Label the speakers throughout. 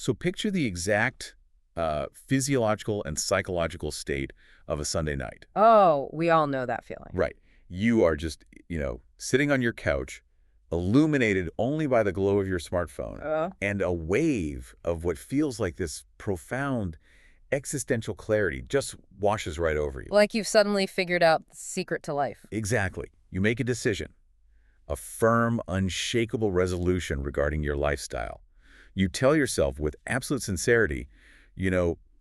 Speaker 1: So picture the exact physiological and psychological state of a Sunday night.
Speaker 2: Oh, we all know that feeling.
Speaker 1: Right. You are just, sitting on your couch, illuminated only by the glow of your smartphone, and a wave of what feels like this profound existential clarity just washes right over you.
Speaker 2: Like you've suddenly figured out the secret to life.
Speaker 1: Exactly. You make a decision, a firm, unshakable resolution regarding your lifestyle. You tell yourself with absolute sincerity,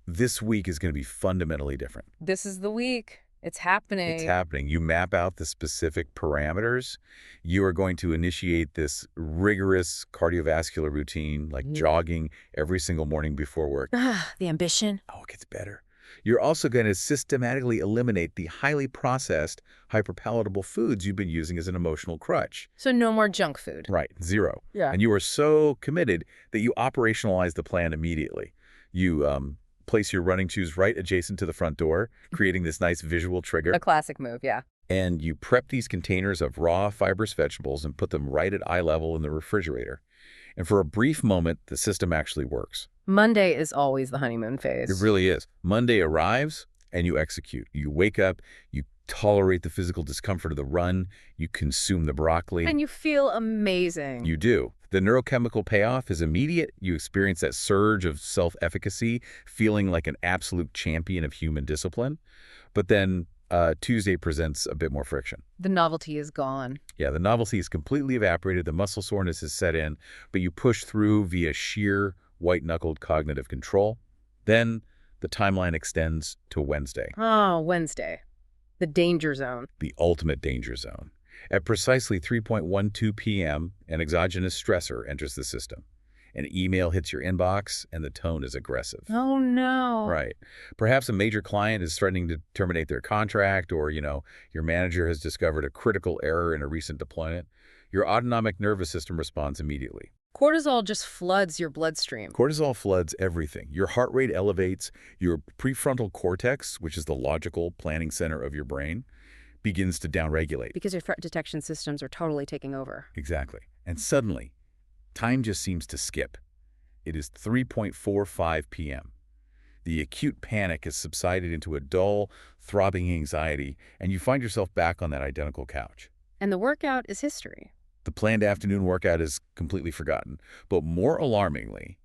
Speaker 1: this week is going to be fundamentally different.
Speaker 2: This is the week. It's happening.
Speaker 1: It's happening. You map out the specific parameters. You are going to initiate this rigorous cardiovascular routine, like jogging every single morning before work.
Speaker 2: The ambition.
Speaker 1: Oh, it gets better. You're also going to systematically eliminate the highly processed, hyperpalatable foods you've been using as an emotional crutch.
Speaker 2: So no more junk food.
Speaker 1: Right, zero.
Speaker 2: Yeah.
Speaker 1: And you are so committed that you operationalize the plan immediately. You place your running shoes right adjacent to the front door, creating this nice visual trigger.
Speaker 2: A classic move, yeah.
Speaker 1: And you prep these containers of raw fibrous vegetables and put them right at eye level in the refrigerator. And for a brief moment, the system actually works.
Speaker 2: Monday is always the honeymoon phase.
Speaker 1: It really is. Monday arrives and you execute. You wake up, you tolerate the physical discomfort of the run, you consume the broccoli.
Speaker 2: And you feel amazing.
Speaker 1: You do. The neurochemical payoff is immediate. You experience that surge of self-efficacy, feeling like an absolute champion of human discipline. But then Tuesday presents a bit more friction.
Speaker 2: The novelty is gone.
Speaker 1: Yeah, the novelty is completely evaporated. The muscle soreness is set in, but you push through via sheer white-knuckled cognitive control. Then the timeline extends to Wednesday.
Speaker 2: Oh, Wednesday. The danger zone.
Speaker 1: The ultimate danger zone. At precisely 3:12 p.m., an exogenous stressor enters the system. An email hits your inbox, and the tone is aggressive.
Speaker 2: Oh, no.
Speaker 1: Right. Perhaps a major client is threatening to terminate their contract, or, your manager has discovered a critical error in a recent deployment. Your autonomic nervous system responds immediately.
Speaker 2: Cortisol just floods your bloodstream.
Speaker 1: Cortisol floods everything. Your heart rate elevates. Your prefrontal cortex, which is the logical planning center of your brain, begins to downregulate.
Speaker 2: Because your threat detection systems are totally taking over.
Speaker 1: Exactly. And suddenly, time just seems to skip. It is 3:45 p.m. The acute panic has subsided into a dull, throbbing anxiety, and you find yourself back on that identical couch.
Speaker 2: And the workout is history.
Speaker 1: The planned afternoon workout is completely forgotten. But more alarmingly,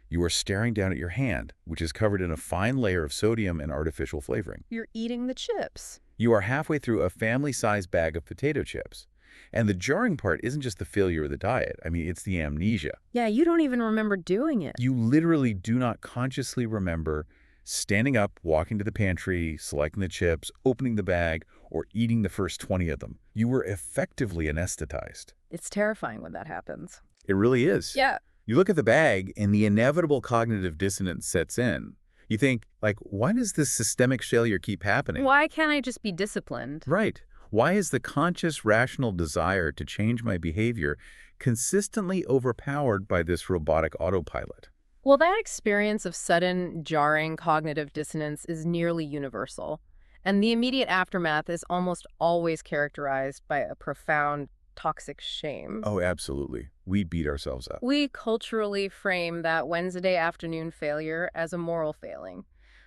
Speaker 1: you are staring down at your hand, which is covered in a fine layer of sodium and artificial flavoring.
Speaker 2: You're eating the chips.
Speaker 1: You are halfway through a family-sized bag of potato chips. And the jarring part isn't just the failure of the diet. I mean, it's the amnesia.
Speaker 2: Yeah, you don't even remember doing it.
Speaker 1: You literally do not consciously remember standing up, walking to the pantry, selecting the chips, opening the bag, or eating the first 20 of them. You were effectively anesthetized.
Speaker 2: It's terrifying when that happens.
Speaker 1: It really is.
Speaker 2: Yeah.
Speaker 1: You look at the bag, and the inevitable cognitive dissonance sets in. You think, why does this systemic failure keep happening?
Speaker 2: Why can't I just be disciplined?
Speaker 1: Right. Why is the conscious, rational desire to change my behavior consistently overpowered by this robotic autopilot?
Speaker 2: Well, that experience of sudden, jarring cognitive dissonance is nearly universal. And the immediate aftermath is almost always characterized by a profound, toxic shame.
Speaker 1: Oh, absolutely. We beat ourselves up.
Speaker 2: We culturally frame that Wednesday afternoon failure as a moral failing.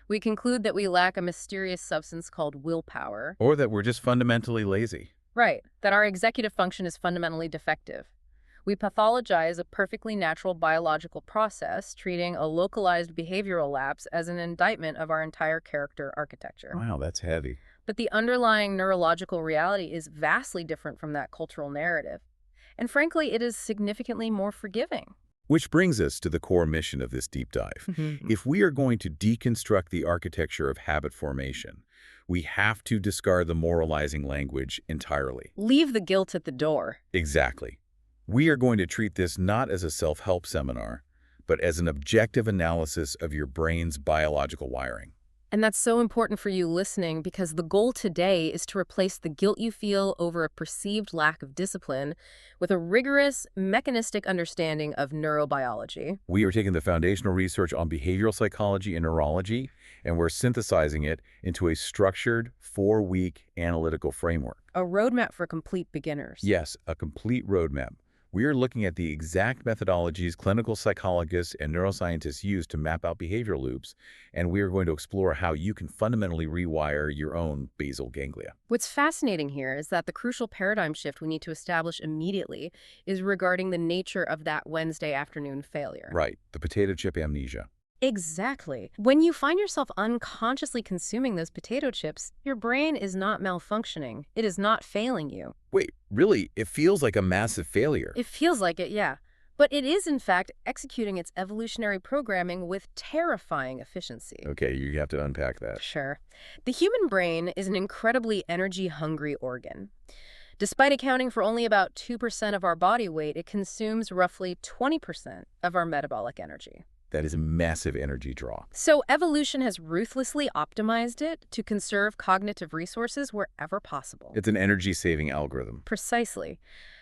Speaker 2: We conclude that we lack a mysterious substance called willpower.
Speaker 1: Or that we're just fundamentally lazy.
Speaker 2: Right, that our executive function is fundamentally defective. We pathologize a perfectly natural biological process, treating a localized behavioral lapse as an indictment of our entire character architecture.
Speaker 1: Wow, that's heavy.
Speaker 2: But the underlying neurological reality is vastly different from that cultural narrative. And frankly, it is significantly more forgiving.
Speaker 1: Which brings us to the core mission of this deep dive. If we are going to deconstruct the architecture of habit formation, we have to discard the moralizing language entirely.
Speaker 2: Leave the guilt at the door.
Speaker 1: Exactly. We are going to treat this not as a self-help seminar, but as an objective analysis of your brain's biological wiring.
Speaker 2: And that's so important for you listening because the goal today is to replace the guilt you feel over a perceived lack of discipline with a rigorous, mechanistic understanding of neurobiology.
Speaker 1: We are taking the foundational research on behavioral psychology and neurology, and we're synthesizing it into a structured, 4-week analytical framework.
Speaker 2: A roadmap for complete beginners.
Speaker 1: Yes, a complete roadmap. We are looking at the exact methodologies clinical psychologists and neuroscientists use to map out behavioral loops, and we are going to explore how you can fundamentally rewire your own basal ganglia.
Speaker 2: What's fascinating here is that the crucial paradigm shift we need to establish immediately is regarding the nature of that Wednesday afternoon failure.
Speaker 1: Right, the potato chip amnesia.
Speaker 2: Exactly. When you find yourself unconsciously consuming those potato chips, your brain is not malfunctioning. It is not failing you.
Speaker 1: Wait, really? It feels like a massive failure.
Speaker 2: It feels like it, yeah. But it is, in fact, executing its evolutionary programming with terrifying efficiency.
Speaker 1: Okay, you have to unpack that.
Speaker 2: Sure. The human brain is an incredibly energy-hungry organ. Despite accounting for only about 2% of our body weight, it consumes roughly 20% of our metabolic energy.
Speaker 1: That is a massive energy draw.
Speaker 2: So evolution has ruthlessly optimized it to conserve cognitive resources wherever possible.
Speaker 1: It's an energy-saving algorithm.
Speaker 2: Precisely.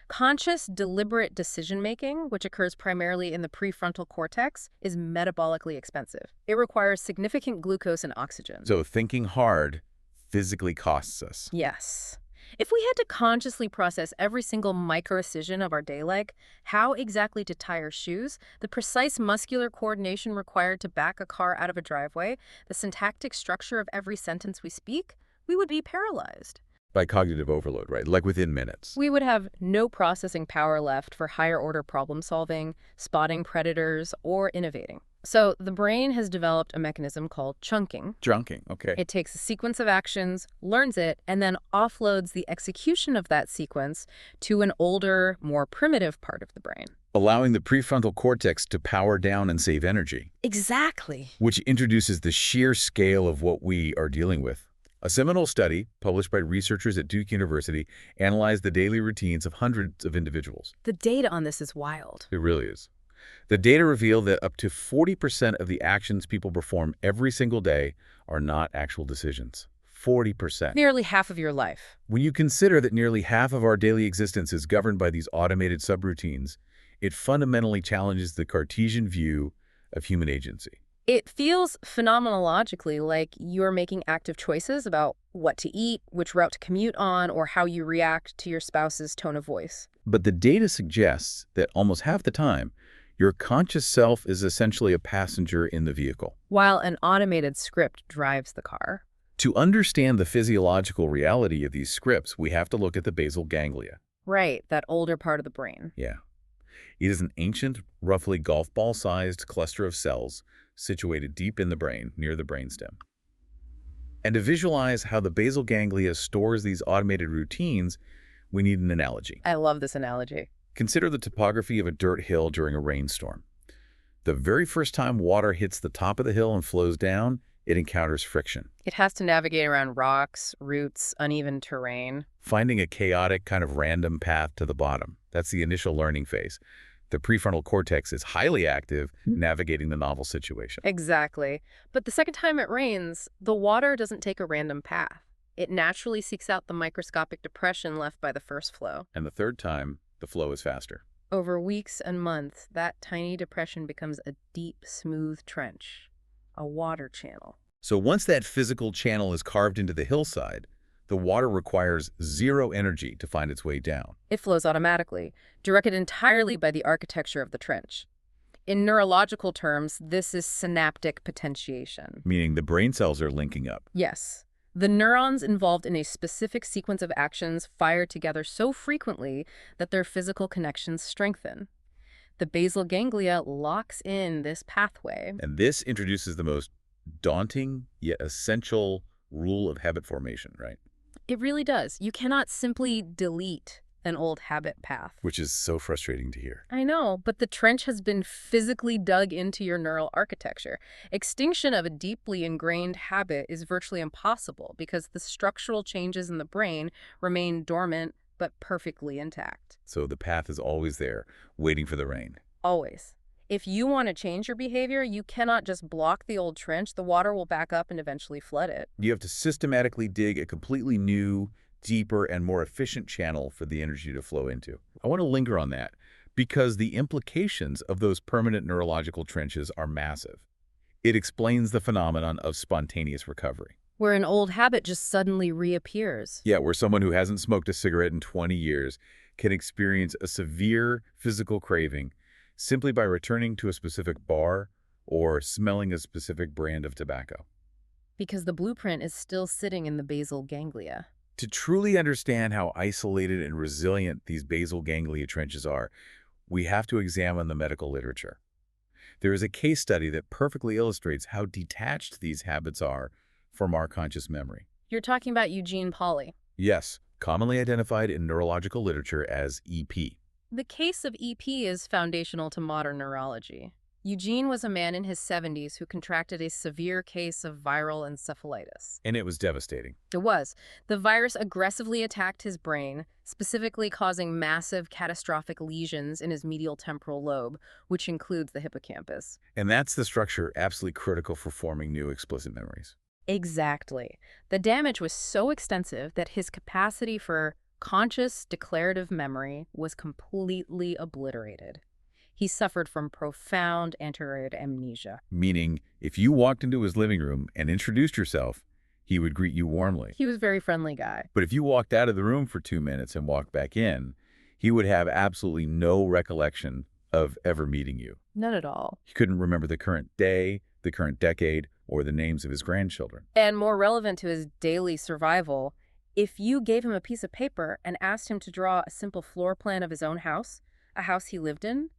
Speaker 2: Conscious, deliberate decision-making, which occurs primarily in the prefrontal cortex, is metabolically expensive. It requires significant glucose and oxygen.
Speaker 1: So thinking hard physically costs us.
Speaker 2: Yes. If we had to consciously process every single micro-decision of our day, like how exactly to tie our shoes, the precise muscular coordination required to back a car out of a driveway, the syntactic structure of every sentence we speak, we would be paralyzed.
Speaker 1: By cognitive overload, right? Like within minutes.
Speaker 2: We would have no processing power left for higher-order problem-solving, spotting predators, or innovating. So the brain has developed a mechanism called chunking.
Speaker 1: Chunking, okay.
Speaker 2: It takes a sequence of actions, learns it, and then offloads the execution of that sequence to an older, more primitive part of the brain.
Speaker 1: Allowing the prefrontal cortex to power down and save energy.
Speaker 2: Exactly.
Speaker 1: Which introduces the sheer scale of what we are dealing with. A seminal study, published by researchers at Duke University, analyzed the daily routines of hundreds of individuals.
Speaker 2: The data on this is wild.
Speaker 1: It really is. The data reveal that up to 40% of the actions people perform every single day are not actual decisions. 40%.
Speaker 2: Nearly half of your life.
Speaker 1: When you consider that nearly half of our daily existence is governed by these automated subroutines, it fundamentally challenges the Cartesian view of human agency.
Speaker 2: It feels phenomenologically like you're making active choices about what to eat, which route to commute on, or how you react to your spouse's tone of voice.
Speaker 1: But the data suggests that almost half the time, your conscious self is essentially a passenger in the vehicle,
Speaker 2: while an automated script drives the car.
Speaker 1: To understand the physiological reality of these scripts, we have to look at the basal ganglia.
Speaker 2: Right, that older part of the brain.
Speaker 1: Yeah. It is an ancient, roughly golf ball-sized cluster of cells situated deep in the brain, near the brainstem. And to visualize how the basal ganglia stores these automated routines, we need an analogy.
Speaker 2: I love this analogy.
Speaker 1: Consider the topography of a dirt hill during a rainstorm. The very first time water hits the top of the hill and flows down, it encounters friction.
Speaker 2: It has to navigate around rocks, roots, uneven terrain.
Speaker 1: Finding a chaotic, kind of random path to the bottom. That's the initial learning phase. The prefrontal cortex is highly active, navigating the novel situation.
Speaker 2: Exactly. But the second time it rains, the water doesn't take a random path. It naturally seeks out the microscopic depression left by the first flow.
Speaker 1: And the third time, the flow is faster.
Speaker 2: Over weeks and months, that tiny depression becomes a deep, smooth trench, a water channel.
Speaker 1: So once that physical channel is carved into the hillside, the water requires zero energy to find its way down.
Speaker 2: It flows automatically, directed entirely by the architecture of the trench. In neurological terms, this is synaptic potentiation.
Speaker 1: Meaning the brain cells are linking up.
Speaker 2: Yes. The neurons involved in a specific sequence of actions fire together so frequently that their physical connections strengthen. The basal ganglia locks in this pathway.
Speaker 1: And this introduces the most daunting yet essential rule of habit formation, right?
Speaker 2: It really does. You cannot simply delete an old habit path.
Speaker 1: Which is so frustrating to hear.
Speaker 2: I know, but the trench has been physically dug into your neural architecture. Extinction of a deeply ingrained habit is virtually impossible because the structural changes in the brain remain dormant but perfectly intact.
Speaker 1: So the path is always there, waiting for the rain.
Speaker 2: Always. If you want to change your behavior, you cannot just block the old trench. The water will back up and eventually flood it.
Speaker 1: You have to systematically dig a completely new, deeper, and more efficient channel for the energy to flow into. I want to linger on that because the implications of those permanent neurological trenches are massive. It explains the phenomenon of spontaneous recovery.
Speaker 2: Where an old habit just suddenly reappears.
Speaker 1: Yeah, where someone who hasn't smoked a cigarette in 20 years can experience a severe physical craving simply by returning to a specific bar or smelling a specific brand of tobacco.
Speaker 2: Because the blueprint is still sitting in the basal ganglia.
Speaker 1: To truly understand how isolated and resilient these basal ganglia trenches are, we have to examine the medical literature. There is a case study that perfectly illustrates how detached these habits are from our conscious memory.
Speaker 2: You're talking about Eugene Pauly.
Speaker 1: Yes, commonly identified in neurological literature as EP.
Speaker 2: The case of EP is foundational to modern neurology. Eugene was a man in his 70s who contracted a severe case of viral encephalitis.
Speaker 1: And it was devastating.
Speaker 2: It was. The virus aggressively attacked his brain, specifically causing massive catastrophic lesions in his medial temporal lobe, which includes the hippocampus.
Speaker 1: And that's the structure absolutely critical for forming new explicit memories.
Speaker 2: Exactly. The damage was so extensive that his capacity for conscious declarative memory was completely obliterated. He suffered from profound anterior amnesia.
Speaker 1: Meaning, if you walked into his living room and introduced yourself, he would greet you warmly.
Speaker 2: He was a very friendly guy.
Speaker 1: But if you walked out of the room for 2 minutes and walked back in, he would have absolutely no recollection of ever meeting you.
Speaker 2: None at all.
Speaker 1: He couldn't remember the current day, the current decade, or the names of his grandchildren.
Speaker 2: And more relevant to his daily survival, if you gave him a piece of paper and asked him to draw a simple floor plan of his own house, a house he lived in,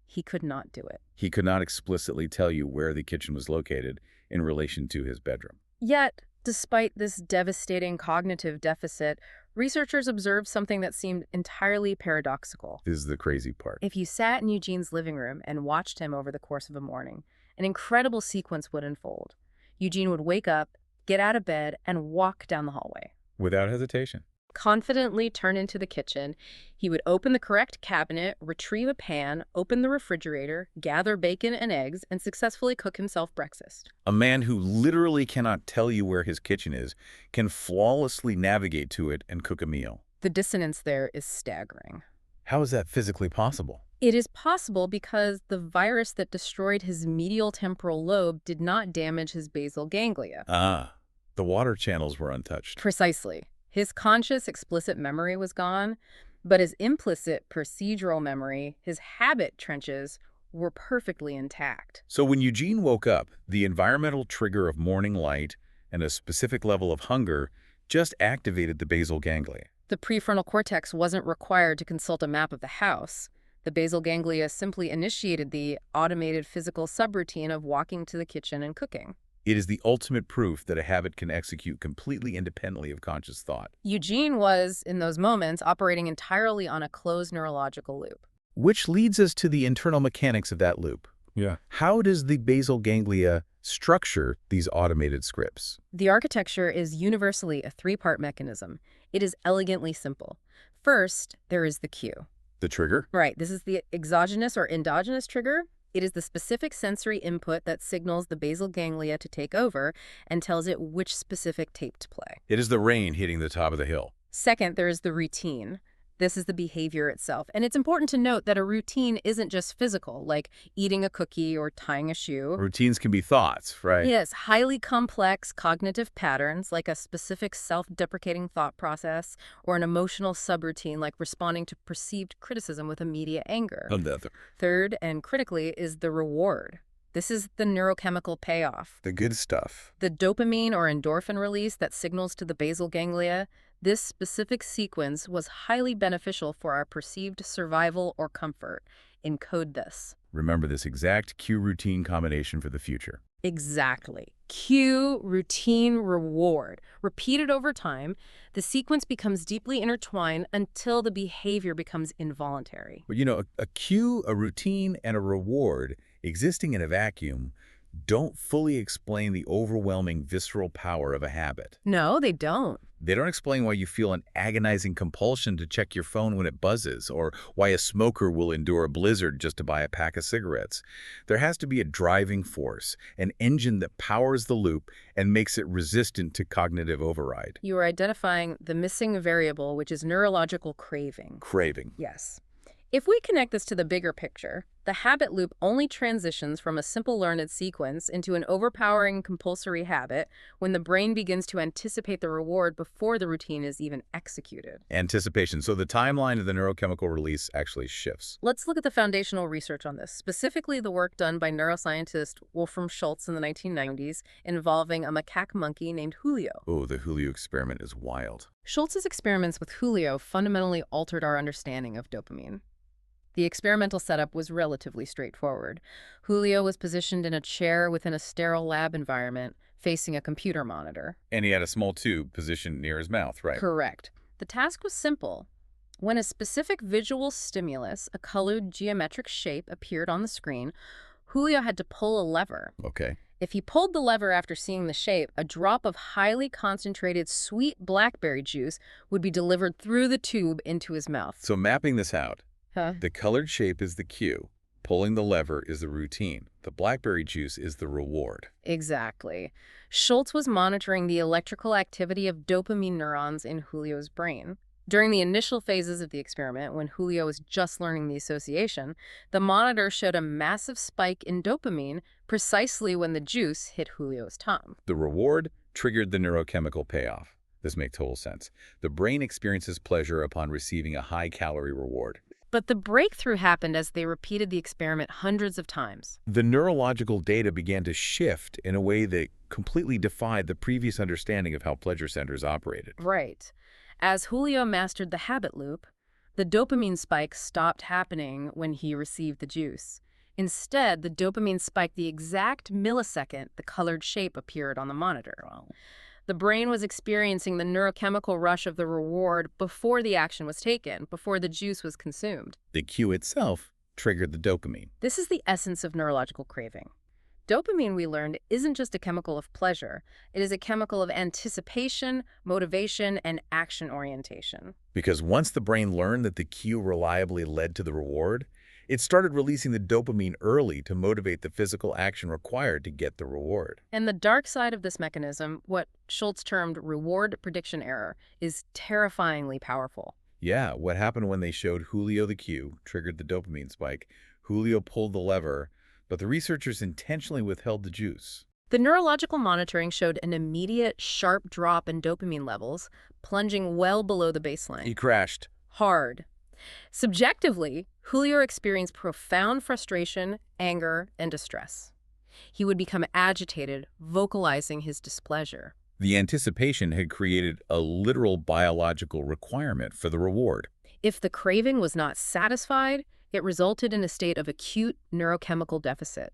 Speaker 2: he could not do it.
Speaker 1: He could not explicitly tell you where the kitchen was located in relation to his bedroom.
Speaker 2: Yet, despite this devastating cognitive deficit, researchers observed something that seemed entirely paradoxical.
Speaker 1: This is the crazy part.
Speaker 2: If you sat in Eugene's living room and watched him over the course of a morning, an incredible sequence would unfold. Eugene would wake up, get out of bed, and walk down the hallway.
Speaker 1: Without hesitation.
Speaker 2: Confidently turn into the kitchen. He would open the correct cabinet, retrieve a pan, open the refrigerator, gather bacon and eggs, and successfully cook himself breakfast.
Speaker 1: A man who literally cannot tell you where his kitchen is can flawlessly navigate to it and cook a meal.
Speaker 2: The dissonance there is staggering.
Speaker 1: How is that physically possible?
Speaker 2: It is possible because the virus that destroyed his medial temporal lobe did not damage his basal ganglia.
Speaker 1: Ah, the water channels were untouched.
Speaker 2: Precisely. His conscious, explicit memory was gone, but his implicit, procedural memory, his habit trenches, were perfectly intact.
Speaker 1: So when Eugene woke up, the environmental trigger of morning light and a specific level of hunger just activated the basal ganglia.
Speaker 2: The prefrontal cortex wasn't required to consult a map of the house. The basal ganglia simply initiated the automated physical subroutine of walking to the kitchen and cooking.
Speaker 1: It is the ultimate proof that a habit can execute completely independently of conscious thought.
Speaker 2: Eugene was, in those moments, operating entirely on a closed neurological loop.
Speaker 1: Which leads us to the internal mechanics of that loop.
Speaker 3: Yeah.
Speaker 1: How does the basal ganglia structure these automated scripts?
Speaker 2: The architecture is universally a three-part mechanism. It is elegantly simple. First, there is the cue.
Speaker 1: The trigger?
Speaker 2: Right, this is the exogenous or endogenous trigger. It is the specific sensory input that signals the basal ganglia to take over and tells it which specific tape to play.
Speaker 1: It is the rain hitting the top of the hill.
Speaker 2: Second, there is the routine. This is the behavior itself. And it's important to note that a routine isn't just physical, like eating a cookie or tying a shoe.
Speaker 1: Routines can be thoughts, right?
Speaker 2: Yes, highly complex cognitive patterns like a specific self-deprecating thought process or an emotional subroutine like responding to perceived criticism with immediate anger.
Speaker 1: Another.
Speaker 2: Third, and critically, is the reward. This is the neurochemical payoff.
Speaker 1: The good stuff.
Speaker 2: The dopamine or endorphin release that signals to the basal ganglia. This specific sequence was highly beneficial for our perceived survival or comfort. Encode this.
Speaker 1: Remember this exact cue routine combination for the future.
Speaker 2: Exactly. Cue, routine, reward. Repeated over time, the sequence becomes deeply intertwined until the behavior becomes involuntary.
Speaker 1: But you know, a cue, a routine, and a reward existing in a vacuum don't fully explain the overwhelming visceral power of a habit.
Speaker 2: No, they don't.
Speaker 1: They don't explain why you feel an agonizing compulsion to check your phone when it buzzes, or why a smoker will endure a blizzard just to buy a pack of cigarettes. There has to be a driving force, an engine that powers the loop and makes it resistant to cognitive override.
Speaker 2: You are identifying the missing variable, which is neurological craving.
Speaker 1: Craving.
Speaker 2: Yes. If we connect this to the bigger picture, The habit loop only transitions from a simple learned sequence into an overpowering compulsory habit when the brain begins to anticipate the reward before the routine is even executed.
Speaker 1: Anticipation. So the timeline of the neurochemical release actually shifts.
Speaker 2: Let's look at the foundational research on this, specifically the work done by neuroscientist Wolfram Schultz in the 1990s involving a macaque monkey named Julio.
Speaker 1: Oh, the Julio experiment is wild.
Speaker 2: Schultz's experiments with Julio fundamentally altered our understanding of dopamine. The experimental setup was relatively straightforward. Julio was positioned in a chair within a sterile lab environment, facing a computer monitor.
Speaker 1: And he had a small tube positioned near his mouth, right?
Speaker 2: Correct. The task was simple. When a specific visual stimulus, a colored geometric shape, appeared on the screen, Julio had to pull a lever.
Speaker 1: Okay.
Speaker 2: If he pulled the lever after seeing the shape, a drop of highly concentrated sweet blackberry juice would be delivered through the tube into his mouth.
Speaker 1: So mapping this out,
Speaker 2: Huh?
Speaker 1: the colored shape is the cue. Pulling the lever is the routine. The blackberry juice is the reward.
Speaker 2: Exactly. Schultz was monitoring the electrical activity of dopamine neurons in Julio's brain. During the initial phases of the experiment, when Julio was just learning the association, the monitor showed a massive spike in dopamine precisely when the juice hit Julio's tongue.
Speaker 1: The reward triggered the neurochemical payoff. This makes total sense. The brain experiences pleasure upon receiving a high-calorie reward.
Speaker 2: But the breakthrough happened as they repeated the experiment hundreds of times.
Speaker 1: The neurological data began to shift in a way that completely defied the previous understanding of how pleasure centers operated.
Speaker 2: Right. As Julio mastered the habit loop, the dopamine spike stopped happening when he received the juice. Instead, the dopamine spiked the exact millisecond the colored shape appeared on the monitor. The brain was experiencing the neurochemical rush of the reward before the action was taken, before the juice was consumed.
Speaker 1: The cue itself triggered the dopamine.
Speaker 2: This is the essence of neurological craving. Dopamine, we learned, isn't just a chemical of pleasure. It is a chemical of anticipation, motivation, and action orientation.
Speaker 1: Because once the brain learned that the cue reliably led to the reward, it started releasing the dopamine early to motivate the physical action required to get the reward.
Speaker 2: And the dark side of this mechanism, what Schultz termed reward prediction error, is terrifyingly powerful.
Speaker 1: Yeah, what happened when they showed Julio the cue triggered the dopamine spike. Julio pulled the lever, but the researchers intentionally withheld the juice.
Speaker 2: The neurological monitoring showed an immediate, sharp drop in dopamine levels, plunging well below the baseline.
Speaker 1: He crashed.
Speaker 2: Hard. Subjectively, Julio experienced profound frustration, anger, and distress. He would become agitated, vocalizing his displeasure.
Speaker 1: The anticipation had created a literal biological requirement for the reward.
Speaker 2: If the craving was not satisfied, it resulted in a state of acute neurochemical deficit.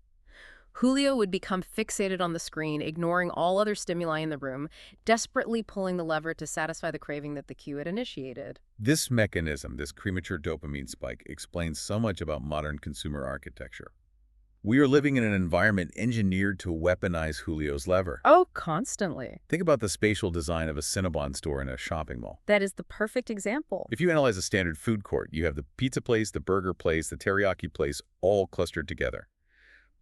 Speaker 2: Julio would become fixated on the screen, ignoring all other stimuli in the room, desperately pulling the lever to satisfy the craving that the cue had initiated.
Speaker 1: This mechanism, this premature dopamine spike, explains so much about modern consumer architecture. We are living in an environment engineered to weaponize Julio's lever.
Speaker 2: Oh, constantly.
Speaker 1: Think about the spatial design of a Cinnabon store in a shopping mall.
Speaker 2: That is the perfect example.
Speaker 1: If you analyze a standard food court, you have the pizza place, the burger place, the teriyaki place, all clustered together.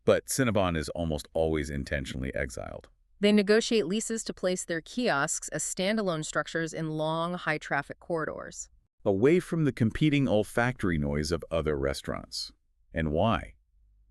Speaker 1: But Cinnabon is almost always intentionally exiled.
Speaker 2: They negotiate leases to place their kiosks as standalone structures in long, high-traffic corridors.
Speaker 1: Away from the competing olfactory noise of other restaurants. And why?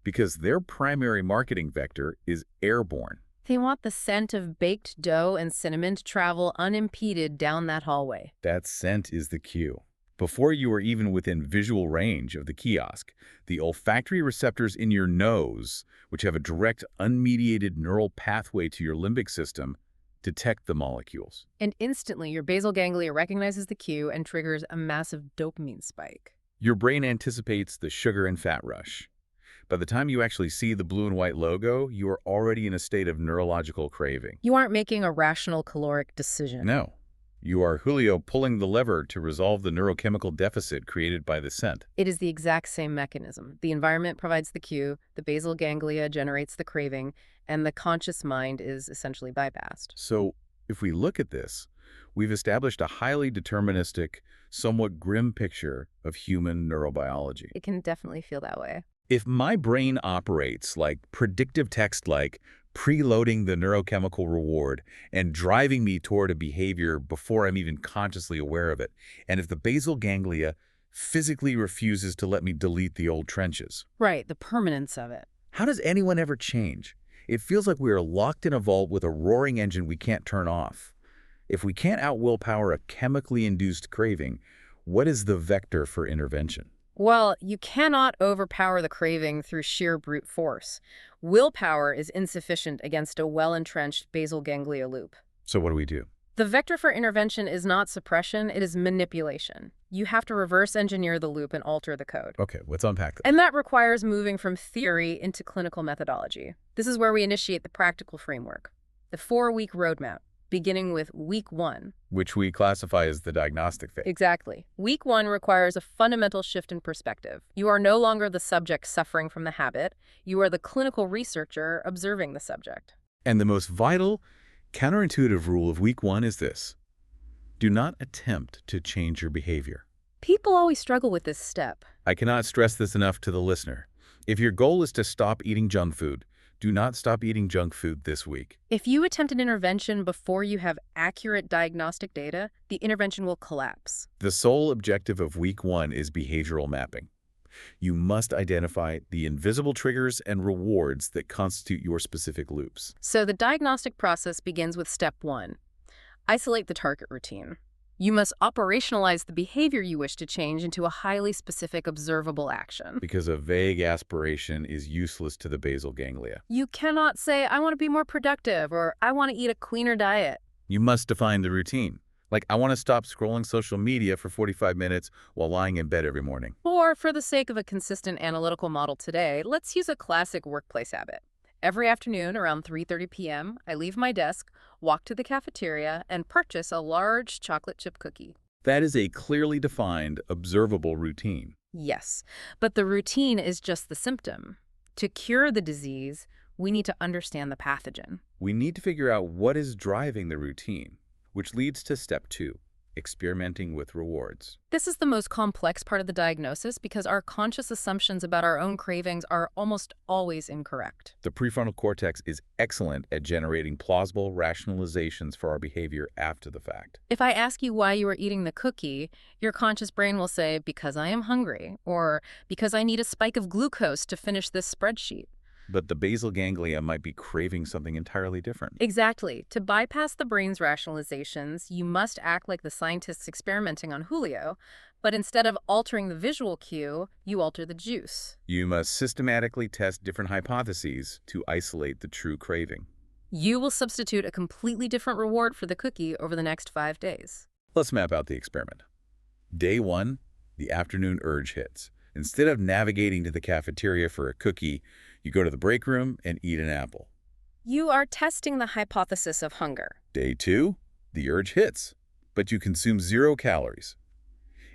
Speaker 1: Because their primary marketing vector is airborne.
Speaker 2: They want the scent of baked dough and cinnamon to travel unimpeded down that hallway.
Speaker 1: That scent is the cue. Before you are even within visual range of the kiosk, the olfactory receptors in your nose, which have a direct, unmediated neural pathway to your limbic system, detect the molecules.
Speaker 2: And instantly, your basal ganglia recognizes the cue and triggers a massive dopamine spike.
Speaker 1: Your brain anticipates the sugar and fat rush. By the time you actually see the blue and white logo, you are already in a state of neurological craving.
Speaker 2: You aren't making a rational caloric decision.
Speaker 1: No. You are Julio pulling the lever to resolve the neurochemical deficit created by the scent.
Speaker 2: It is the exact same mechanism. The environment provides the cue, the basal ganglia generates the craving, and the conscious mind is essentially bypassed.
Speaker 1: So, if we look at this, we've established a highly deterministic, somewhat grim picture of human neurobiology.
Speaker 2: It can definitely feel that way.
Speaker 1: If my brain operates like predictive text, like preloading the neurochemical reward and driving me toward a behavior before I'm even consciously aware of it, and if the basal ganglia physically refuses to let me delete the old trenches.
Speaker 2: Right, the permanence of it.
Speaker 1: How does anyone ever change? It feels like we are locked in a vault with a roaring engine we can't turn off. If we can't out-willpower a chemically induced craving, what is the vector for intervention?
Speaker 2: Well, you cannot overpower the craving through sheer brute force. Willpower is insufficient against a well-entrenched basal ganglia loop.
Speaker 1: So what do we do?
Speaker 2: The vector for intervention is not suppression, it is manipulation. You have to reverse engineer the loop and alter the code.
Speaker 1: Okay, let's unpack that.
Speaker 2: And that requires moving from theory into clinical methodology. This is where we initiate the practical framework, the 4-week roadmap, beginning with week 1.
Speaker 1: Which we classify as the diagnostic phase.
Speaker 2: Exactly. Week 1 requires a fundamental shift in perspective. You are no longer the subject suffering from the habit. You are the clinical researcher observing the subject.
Speaker 1: And the most vital, counterintuitive rule of week 1 is this: do not attempt to change your behavior.
Speaker 2: People always struggle with this step.
Speaker 1: I cannot stress this enough to the listener. If your goal is to stop eating junk food, do not stop eating junk food this week.
Speaker 2: If you attempt an intervention before you have accurate diagnostic data, the intervention will collapse.
Speaker 1: The sole objective of week 1 is behavioral mapping. You must identify the invisible triggers and rewards that constitute your specific loops.
Speaker 2: So the diagnostic process begins with step 1. Isolate the target routine. You must operationalize the behavior you wish to change into a highly specific observable action.
Speaker 1: Because a vague aspiration is useless to the basal ganglia.
Speaker 2: You cannot say, I want to be more productive, or I want to eat a cleaner diet.
Speaker 1: You must define the routine. Like, I want to stop scrolling social media for 45 minutes while lying in bed every morning.
Speaker 2: Or, for the sake of a consistent analytical model today, let's use a classic workplace habit. Every afternoon around 3:30 p.m., I leave my desk, walk to the cafeteria, and purchase a large chocolate chip cookie.
Speaker 1: That is a clearly defined, observable routine.
Speaker 2: Yes, but the routine is just the symptom. To cure the disease, we need to understand the pathogen.
Speaker 1: We need to figure out what is driving the routine, which leads to step 2, experimenting with rewards.
Speaker 2: This is the most complex part of the diagnosis because our conscious assumptions about our own cravings are almost always incorrect.
Speaker 1: The prefrontal cortex is excellent at generating plausible rationalizations for our behavior after the fact.
Speaker 2: If I ask you why you are eating the cookie, your conscious brain will say, because I am hungry, or because I need a spike of glucose to finish this spreadsheet.
Speaker 1: But the basal ganglia might be craving something entirely different.
Speaker 2: Exactly. To bypass the brain's rationalizations, you must act like the scientists experimenting on Julio, but instead of altering the visual cue, you alter the juice.
Speaker 1: You must systematically test different hypotheses to isolate the true craving.
Speaker 2: You will substitute a completely different reward for the cookie over the next 5 days.
Speaker 1: Let's map out the experiment. Day 1, the afternoon urge hits. Instead of navigating to the cafeteria for a cookie, you go to the break room and eat an apple.
Speaker 2: You are testing the hypothesis of hunger.
Speaker 1: Day 2, the urge hits, but you consume 0 calories.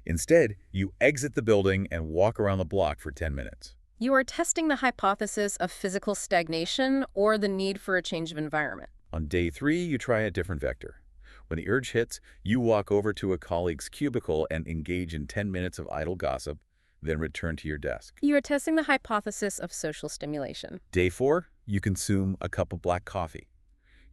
Speaker 1: Instead, you exit the building and walk around the block for 10 minutes.
Speaker 2: You are testing the hypothesis of physical stagnation or the need for a change of environment.
Speaker 1: On day 3, you try a different vector. When the urge hits, you walk over to a colleague's cubicle and engage in 10 minutes of idle gossip, then return to your desk.
Speaker 2: You are testing the hypothesis of social stimulation.
Speaker 1: Day 4, you consume a cup of black coffee.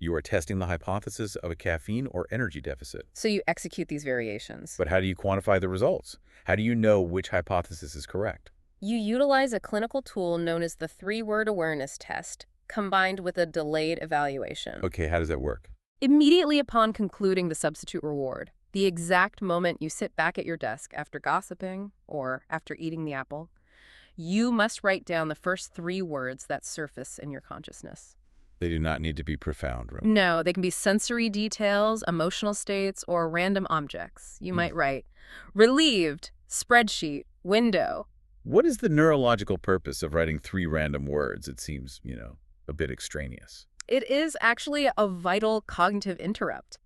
Speaker 1: You are testing the hypothesis of a caffeine or energy deficit.
Speaker 2: So you execute these variations.
Speaker 1: But how do you quantify the results? How do you know which hypothesis is correct?
Speaker 2: You utilize a clinical tool known as the 3-word awareness test, combined with a delayed evaluation.
Speaker 1: Okay, how does that work?
Speaker 2: Immediately upon concluding the substitute reward, the exact moment you sit back at your desk after gossiping or after eating the apple, you must write down the first 3 words that surface in your consciousness.
Speaker 1: They do not need to be profound, right?
Speaker 2: No, they can be sensory details, emotional states, or random objects. You might write, relieved, spreadsheet, window.
Speaker 1: What is the neurological purpose of writing 3 random words? It seems, a bit extraneous.
Speaker 2: It is actually a vital cognitive interrupt.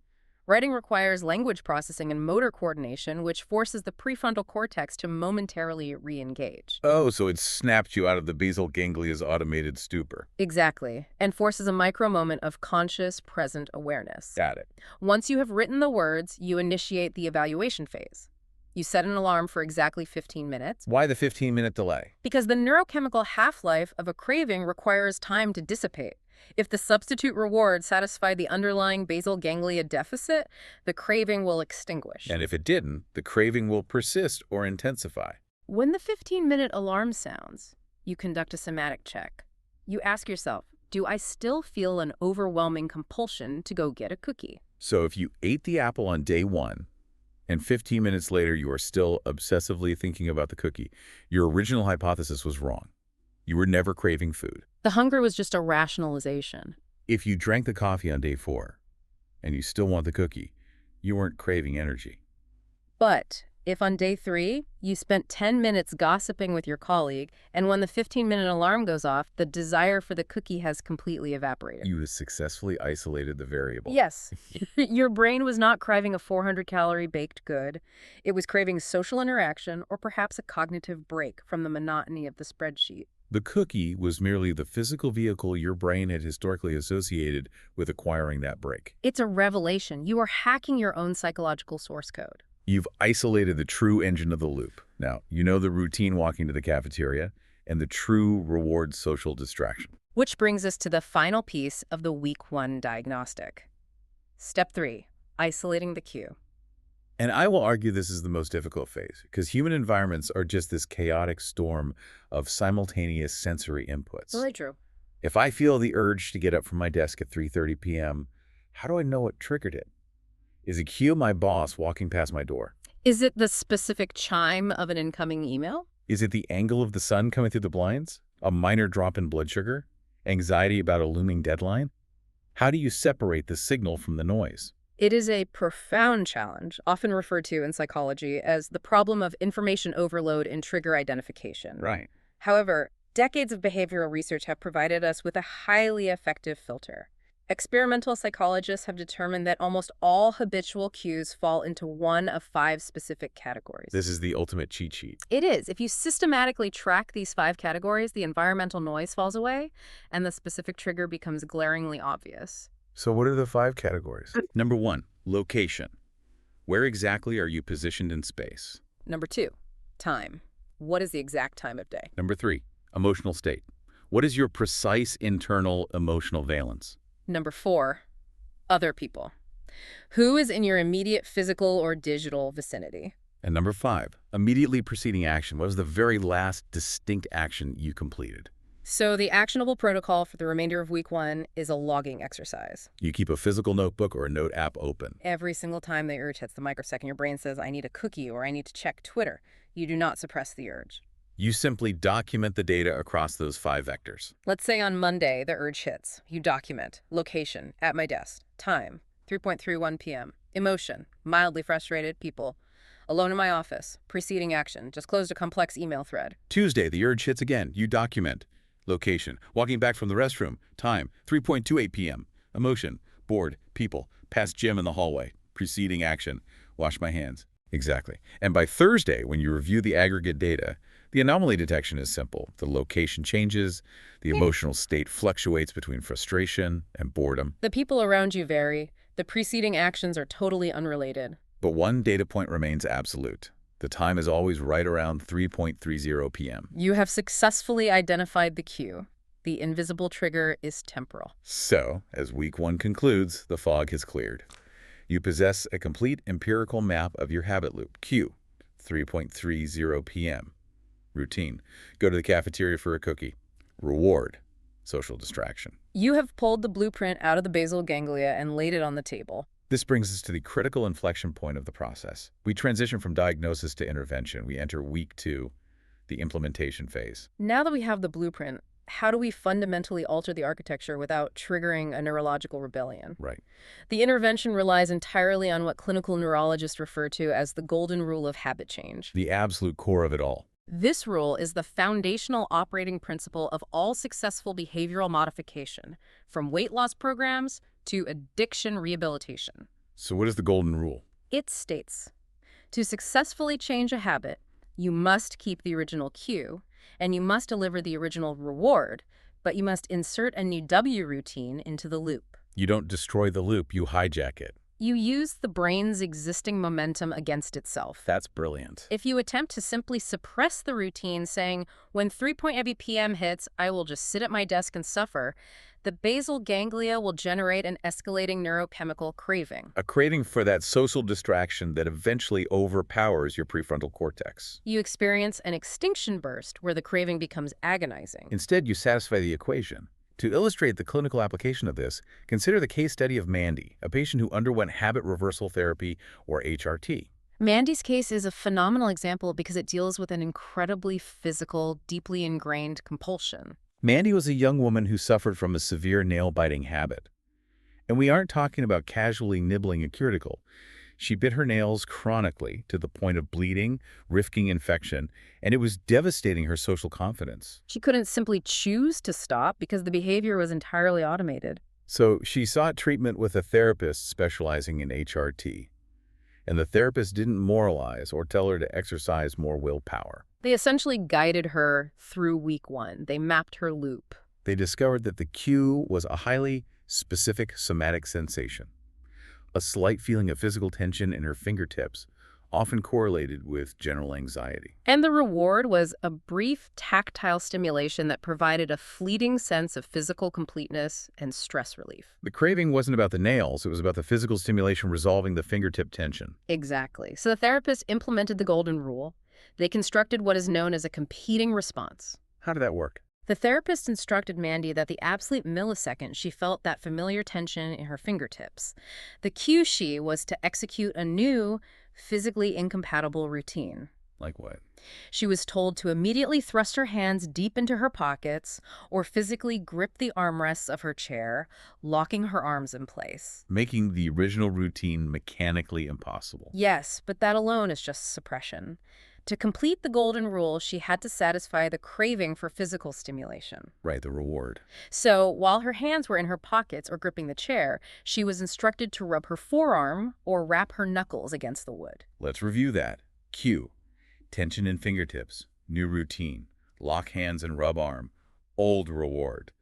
Speaker 2: Writing requires language processing and motor coordination, which forces the prefrontal cortex to momentarily re-engage.
Speaker 1: Oh, so it snapped you out of the basal ganglia's automated stupor.
Speaker 2: Exactly, and forces a micro moment of conscious, present awareness.
Speaker 1: Got it.
Speaker 2: Once you have written the words, you initiate the evaluation phase. You set an alarm for exactly 15 minutes.
Speaker 1: Why the 15-minute delay?
Speaker 2: Because the neurochemical half-life of a craving requires time to dissipate. If the substitute reward satisfied the underlying basal ganglia deficit, the craving will extinguish.
Speaker 1: And if it didn't, the craving will persist or intensify.
Speaker 2: When the 15-minute alarm sounds, you conduct a somatic check. You ask yourself, do I still feel an overwhelming compulsion to go get a cookie?
Speaker 1: So if you ate the apple on day 1, and 15 minutes later you are still obsessively thinking about the cookie, your original hypothesis was wrong. You were never craving food.
Speaker 2: The hunger was just a rationalization.
Speaker 1: If you drank the coffee on day 4, and you still want the cookie, you weren't craving energy.
Speaker 2: But if on day 3, you spent 10 minutes gossiping with your colleague, and when the 15-minute alarm goes off, the desire for the cookie has completely evaporated.
Speaker 1: You have successfully isolated the variable.
Speaker 2: Yes. Your brain was not craving a 400-calorie baked good. It was craving social interaction or perhaps a cognitive break from the monotony of the spreadsheet.
Speaker 1: The cookie was merely the physical vehicle your brain had historically associated with acquiring that break.
Speaker 2: It's a revelation. You are hacking your own psychological source code.
Speaker 1: You've isolated the true engine of the loop. Now, you know the routine walking to the cafeteria and the true reward social distraction.
Speaker 2: Which brings us to the final piece of the week 1 diagnostic. Step 3, isolating the cue.
Speaker 1: And I will argue this is the most difficult phase, because human environments are just this chaotic storm of simultaneous sensory inputs.
Speaker 2: Really true.
Speaker 1: If I feel the urge to get up from my desk at 3:30 p.m., how do I know what triggered it? Is it cue my boss walking past my door?
Speaker 2: Is it the specific chime of an incoming email?
Speaker 1: Is it the angle of the sun coming through the blinds? A minor drop in blood sugar? Anxiety about a looming deadline? How do you separate the signal from the noise?
Speaker 2: It is a profound challenge, often referred to in psychology as the problem of information overload and trigger identification.
Speaker 1: Right.
Speaker 2: However, decades of behavioral research have provided us with a highly effective filter. Experimental psychologists have determined that almost all habitual cues fall into one of 5 specific categories.
Speaker 1: This is the ultimate cheat sheet.
Speaker 2: It is. If you systematically track these 5 categories, the environmental noise falls away and the specific trigger becomes glaringly obvious.
Speaker 1: So what are the 5 categories? Number 1, location. Where exactly are you positioned in space?
Speaker 2: Number 2, time. What is the exact time of day?
Speaker 1: Number 3, emotional state. What is your precise internal emotional valence?
Speaker 2: Number 4, other people. Who is in your immediate physical or digital vicinity?
Speaker 1: And number 5, immediately preceding action. What was the very last distinct action you completed?
Speaker 2: So the actionable protocol for the remainder of week 1 is a logging exercise.
Speaker 1: You keep a physical notebook or a note app open.
Speaker 2: Every single time the urge hits the microsecond, your brain says, I need a cookie or I need to check Twitter. You do not suppress the urge.
Speaker 1: You simply document the data across those 5 vectors.
Speaker 2: Let's say on Monday, the urge hits. You document. Location, at my desk. Time, 3:31 p.m. Emotion, mildly frustrated, people. Alone in my office. Preceding action, just closed a complex email thread.
Speaker 1: Tuesday, the urge hits again. You document. Location, walking back from the restroom. Time, 3:28 p.m. Emotion, bored, people, past Jim in the hallway. Preceding action, wash my hands. Exactly. And by Thursday, when you review the aggregate data, the anomaly detection is simple. The location changes, the emotional state fluctuates between frustration and boredom.
Speaker 2: The people around you vary. The preceding actions are totally unrelated.
Speaker 1: But one data point remains absolute. The time is always right around 3:30 p.m.
Speaker 2: You have successfully identified the cue. The invisible trigger is temporal.
Speaker 1: So, as week 1 concludes, the fog has cleared. You possess a complete empirical map of your habit loop. Cue, 3:30 p.m. Routine, go to the cafeteria for a cookie. Reward, social distraction.
Speaker 2: You have pulled the blueprint out of the basal ganglia and laid it on the table.
Speaker 1: This brings us to the critical inflection point of the process. We transition from diagnosis to intervention. We enter week 2, the implementation phase.
Speaker 2: Now that we have the blueprint, how do we fundamentally alter the architecture without triggering a neurological rebellion?
Speaker 1: Right.
Speaker 2: The intervention relies entirely on what clinical neurologists refer to as the golden rule of habit change.
Speaker 1: The absolute core of it all.
Speaker 2: This rule is the foundational operating principle of all successful behavioral modification, from weight loss programs to addiction rehabilitation.
Speaker 1: So what is the golden rule?
Speaker 2: It states, to successfully change a habit, you must keep the original cue, and you must deliver the original reward, but you must insert a new W routine into the loop.
Speaker 1: You don't destroy the loop, you hijack it.
Speaker 2: You use the brain's existing momentum against itself.
Speaker 1: That's brilliant.
Speaker 2: If you attempt to simply suppress the routine, saying, when 3:00 p.m. hits, I will just sit at my desk and suffer, The basal ganglia will generate an escalating neurochemical craving.
Speaker 1: A craving for that social distraction that eventually overpowers your prefrontal cortex.
Speaker 2: You experience an extinction burst where the craving becomes agonizing.
Speaker 1: Instead, you satisfy the equation. To illustrate the clinical application of this, consider the case study of Mandy, a patient who underwent habit reversal therapy, or HRT.
Speaker 2: Mandy's case is a phenomenal example because it deals with an incredibly physical, deeply ingrained compulsion.
Speaker 1: Mandy was a young woman who suffered from a severe nail-biting habit. And we aren't talking about casually nibbling a cuticle. She bit her nails chronically to the point of bleeding, risking infection, and it was devastating her social confidence.
Speaker 2: She couldn't simply choose to stop because the behavior was entirely automated.
Speaker 1: So she sought treatment with a therapist specializing in HRT. And the therapist didn't moralize or tell her to exercise more willpower.
Speaker 2: They essentially guided her through week 1. They mapped her loop.
Speaker 1: They discovered that the cue was a highly specific somatic sensation, a slight feeling of physical tension in her fingertips, often correlated with general anxiety.
Speaker 2: And the reward was a brief tactile stimulation that provided a fleeting sense of physical completeness and stress relief.
Speaker 1: The craving wasn't about the nails, it was about the physical stimulation resolving the fingertip tension.
Speaker 2: Exactly. So the therapist implemented the golden rule. They constructed what is known as a competing response.
Speaker 1: How did that work?
Speaker 2: The therapist instructed Mandy that the absolute millisecond she felt that familiar tension in her fingertips, the cue she was to execute a new, physically incompatible routine.
Speaker 1: Like what?
Speaker 2: She was told to immediately thrust her hands deep into her pockets or physically grip the armrests of her chair, locking her arms in place.
Speaker 1: Making the original routine mechanically impossible.
Speaker 2: Yes, but that alone is just suppression. To complete the golden rule, she had to satisfy the craving for physical stimulation.
Speaker 1: Right, the reward.
Speaker 2: So, while her hands were in her pockets or gripping the chair, she was instructed to rub her forearm or wrap her knuckles against the wood.
Speaker 1: Let's review that. Cue. Tension in fingertips. New routine. Lock hands and rub arm. Old reward.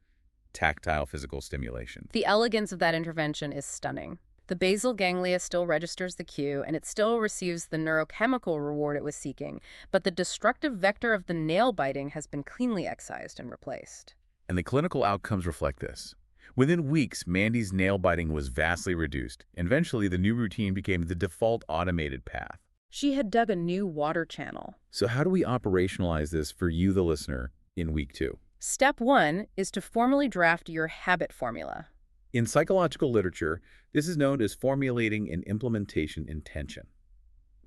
Speaker 1: Tactile physical stimulation.
Speaker 2: The elegance of that intervention is stunning. The basal ganglia still registers the cue, and it still receives the neurochemical reward it was seeking, but the destructive vector of the nail biting has been cleanly excised and replaced.
Speaker 1: And the clinical outcomes reflect this. Within weeks, Mandy's nail biting was vastly reduced. Eventually, the new routine became the default automated path.
Speaker 2: She had dug a new water channel.
Speaker 1: So how do we operationalize this for you, the listener, in week 2?
Speaker 2: Step 1 is to formally draft your habit formula.
Speaker 1: In psychological literature, this is known as formulating an implementation intention.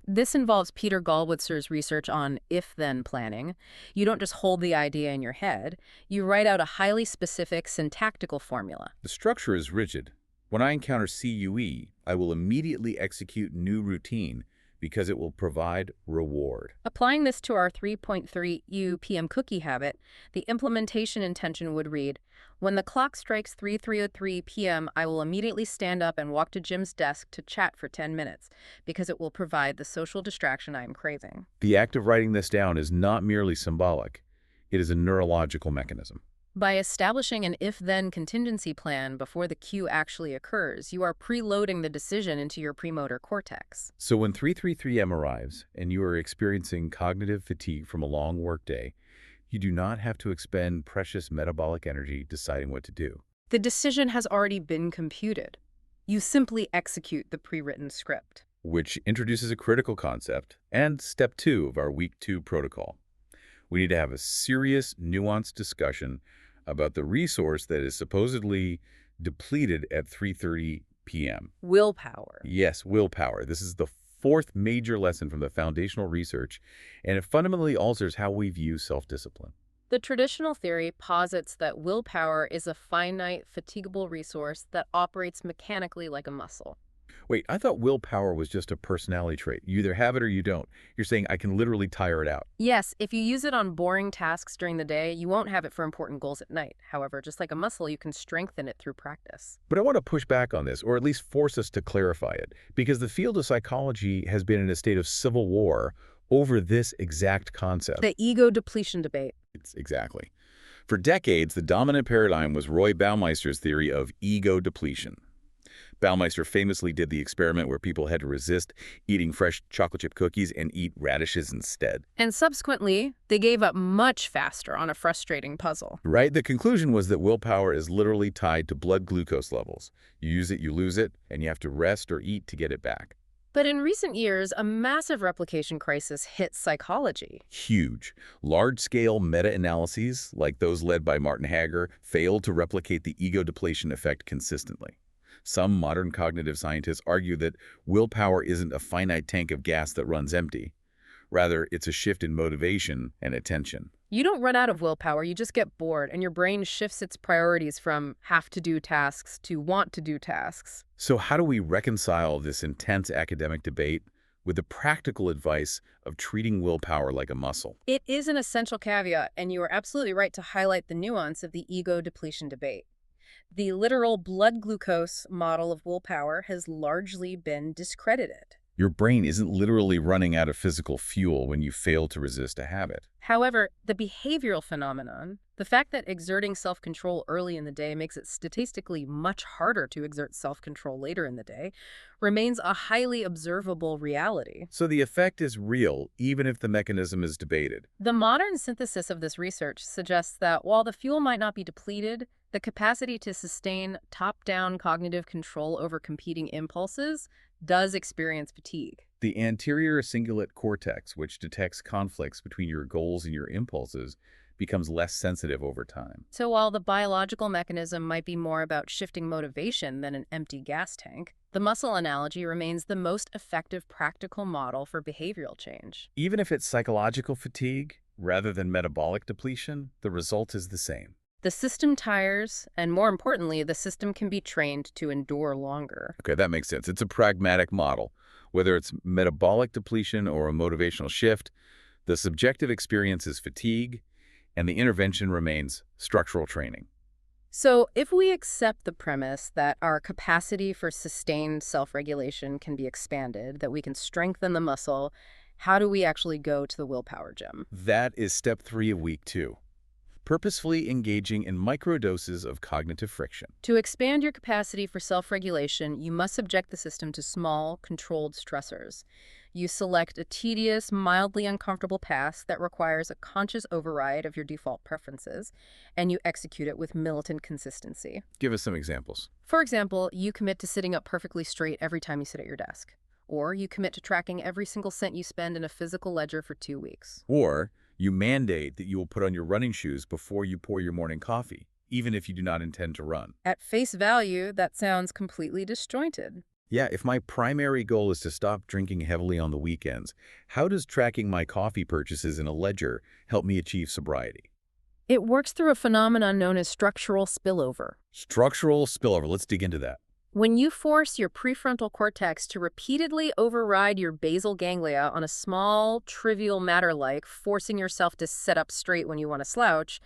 Speaker 2: This involves Peter Gallwitzer's research on if-then planning. You don't just hold the idea in your head. You write out a highly specific syntactical formula.
Speaker 1: The structure is rigid. When I encounter CUE, I will immediately execute new routine because it will provide reward.
Speaker 2: Applying this to our 3.3 PM cookie habit, the implementation intention would read, when the clock strikes 3:03 p.m., I will immediately stand up and walk to Jim's desk to chat for 10 minutes, because it will provide the social distraction I am craving.
Speaker 1: The act of writing this down is not merely symbolic. It is a neurological mechanism.
Speaker 2: By establishing an if-then contingency plan before the cue actually occurs, you are preloading the decision into your premotor cortex.
Speaker 1: So when 3:33 arrives and you are experiencing cognitive fatigue from a long workday, you do not have to expend precious metabolic energy deciding what to do.
Speaker 2: The decision has already been computed. You simply execute the pre-written script.
Speaker 1: Which introduces a critical concept and step 2 of our week 2 protocol. We need to have a serious, nuanced discussion about the resource that is supposedly depleted at 3:30 p.m.
Speaker 2: Willpower.
Speaker 1: Yes, willpower. This is the 4th major lesson from the foundational research, and it fundamentally alters how we view self-discipline.
Speaker 2: The traditional theory posits that willpower is a finite, fatigable resource that operates mechanically like a muscle.
Speaker 1: Wait, I thought willpower was just a personality trait. You either have it or you don't. You're saying I can literally tire it out.
Speaker 2: Yes, if you use it on boring tasks during the day, you won't have it for important goals at night. However, just like a muscle, you can strengthen it through practice.
Speaker 1: But I want to push back on this, or at least force us to clarify it, because the field of psychology has been in a state of civil war over this exact concept.
Speaker 2: The ego depletion debate.
Speaker 1: Exactly. For decades, the dominant paradigm was Roy Baumeister's theory of ego depletion. Baumeister famously did the experiment where people had to resist eating fresh chocolate chip cookies and eat radishes instead.
Speaker 2: And subsequently, they gave up much faster on a frustrating puzzle.
Speaker 1: Right? The conclusion was that willpower is literally tied to blood glucose levels. You use it, you lose it, and you have to rest or eat to get it back.
Speaker 2: But in recent years, a massive replication crisis hit psychology.
Speaker 1: Huge. Large-scale meta-analyses, like those led by Martin Hager, failed to replicate the ego depletion effect consistently. Some modern cognitive scientists argue that willpower isn't a finite tank of gas that runs empty. Rather, it's a shift in motivation and attention.
Speaker 2: You don't run out of willpower, you just get bored, and your brain shifts its priorities from have-to-do tasks to want-to-do tasks.
Speaker 1: So how do we reconcile this intense academic debate with the practical advice of treating willpower like a muscle?
Speaker 2: It is an essential caveat, and you are absolutely right to highlight the nuance of the ego depletion debate. The literal blood glucose model of willpower has largely been discredited.
Speaker 1: Your brain isn't literally running out of physical fuel when you fail to resist a habit.
Speaker 2: However, the behavioral phenomenon, the fact that exerting self-control early in the day makes it statistically much harder to exert self-control later in the day, remains a highly observable reality.
Speaker 1: So the effect is real, even if the mechanism is debated.
Speaker 2: The modern synthesis of this research suggests that while the fuel might not be depleted, the capacity to sustain top-down cognitive control over competing impulses does experience fatigue.
Speaker 1: The anterior cingulate cortex, which detects conflicts between your goals and your impulses, becomes less sensitive over time.
Speaker 2: So while the biological mechanism might be more about shifting motivation than an empty gas tank, the muscle analogy remains the most effective practical model for behavioral change.
Speaker 1: Even if it's psychological fatigue rather than metabolic depletion, the result is the same.
Speaker 2: The system tires, and more importantly, the system can be trained to endure longer.
Speaker 1: Okay, that makes sense. It's a pragmatic model. Whether it's metabolic depletion or a motivational shift, the subjective experience is fatigue, and the intervention remains structural training.
Speaker 2: So if we accept the premise that our capacity for sustained self-regulation can be expanded, that we can strengthen the muscle, how do we actually go to the willpower gym?
Speaker 1: That is step 3 of week 2. Purposefully engaging in microdoses of cognitive friction.
Speaker 2: To expand your capacity for self-regulation, you must subject the system to small, controlled stressors. You select a tedious, mildly uncomfortable task that requires a conscious override of your default preferences, and you execute it with militant consistency.
Speaker 1: Give us some examples.
Speaker 2: For example, you commit to sitting up perfectly straight every time you sit at your desk. Or you commit to tracking every single cent you spend in a physical ledger for 2 weeks.
Speaker 1: Or you mandate that you will put on your running shoes before you pour your morning coffee, even if you do not intend to run.
Speaker 2: At face value, that sounds completely disjointed.
Speaker 1: Yeah, if my primary goal is to stop drinking heavily on the weekends, how does tracking my coffee purchases in a ledger help me achieve sobriety?
Speaker 2: It works through a phenomenon known as structural spillover.
Speaker 1: Structural spillover. Let's dig into that.
Speaker 2: When you force your prefrontal cortex to repeatedly override your basal ganglia on a small, trivial matter like forcing yourself to sit up straight when you want to slouch,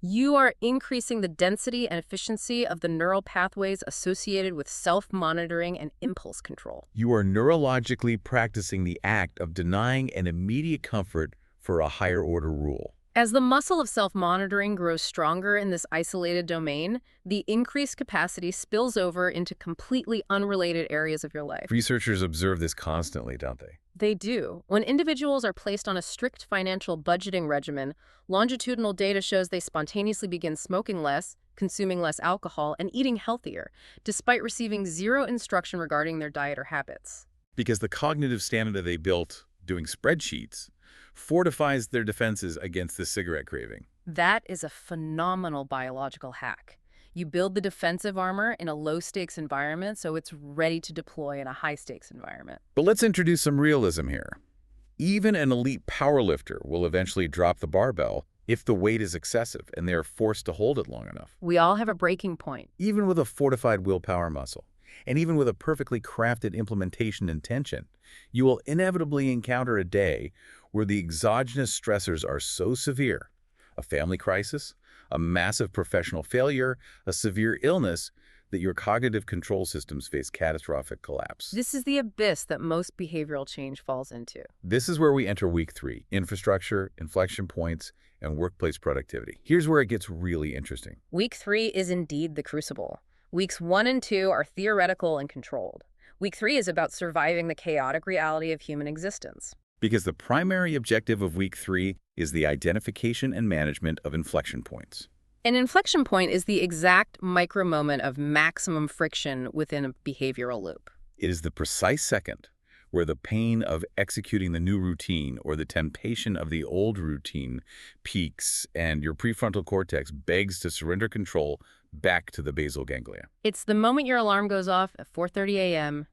Speaker 2: you are increasing the density and efficiency of the neural pathways associated with self-monitoring and impulse control.
Speaker 1: You are neurologically practicing the act of denying an immediate comfort for a higher-order rule.
Speaker 2: As the muscle of self-monitoring grows stronger in this isolated domain, the increased capacity spills over into completely unrelated areas of your life.
Speaker 1: Researchers observe this constantly, don't they?
Speaker 2: They do. When individuals are placed on a strict financial budgeting regimen, longitudinal data shows they spontaneously begin smoking less, consuming less alcohol, and eating healthier, despite receiving zero instruction regarding their diet or habits.
Speaker 1: Because the cognitive stamina they built doing spreadsheets fortifies their defenses against the cigarette craving.
Speaker 2: That is a phenomenal biological hack. You build the defensive armor in a low-stakes environment so it's ready to deploy in a high-stakes environment.
Speaker 1: But let's introduce some realism here. Even an elite powerlifter will eventually drop the barbell if the weight is excessive and they are forced to hold it long enough.
Speaker 2: We all have a breaking point.
Speaker 1: Even with a fortified willpower muscle, and even with a perfectly crafted implementation intention, you will inevitably encounter a day where the exogenous stressors are so severe, a family crisis, a massive professional failure, a severe illness, that your cognitive control systems face catastrophic collapse.
Speaker 2: This is the abyss that most behavioral change falls into.
Speaker 1: This is where we enter week 3, infrastructure, inflection points, and workplace productivity. Here's where it gets really interesting.
Speaker 2: Week 3 is indeed the crucible. Weeks 1 and 2 are theoretical and controlled. Week 3 is about surviving the chaotic reality of human existence.
Speaker 1: Because the primary objective of week 3 is the identification and management of inflection points.
Speaker 2: An inflection point is the exact micro moment of maximum friction within a behavioral loop.
Speaker 1: It is the precise second where the pain of executing the new routine or the temptation of the old routine peaks and your prefrontal cortex begs to surrender control back to the basal ganglia.
Speaker 2: It's the moment your alarm goes off at 4:30 a.m.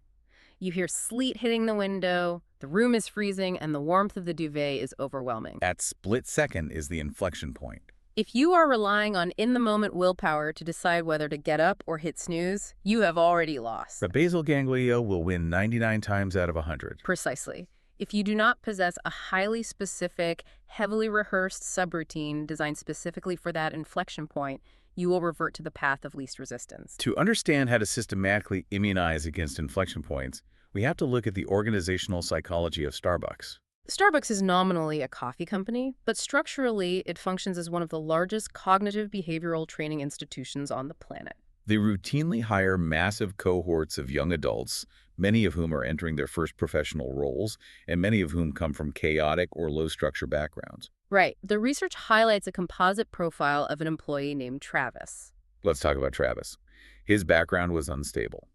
Speaker 2: You hear sleet hitting the window, the room is freezing, and the warmth of the duvet is overwhelming.
Speaker 1: That split second is the inflection point.
Speaker 2: If you are relying on in-the-moment willpower to decide whether to get up or hit snooze, you have already lost.
Speaker 1: The basal ganglia will win 99 times out of 100.
Speaker 2: Precisely. If you do not possess a highly specific, heavily rehearsed subroutine designed specifically for that inflection point, you will revert to the path of least resistance.
Speaker 1: To understand how to systematically immunize against inflection points, we have to look at the organizational psychology of Starbucks.
Speaker 2: Starbucks is nominally a coffee company, but structurally it functions as one of the largest cognitive behavioral training institutions on the planet.
Speaker 1: They routinely hire massive cohorts of young adults, many of whom are entering their first professional roles, and many of whom come from chaotic or low-structure backgrounds.
Speaker 2: Right. The research highlights a composite profile of an employee named Travis.
Speaker 1: Let's talk about Travis. His background was unstable.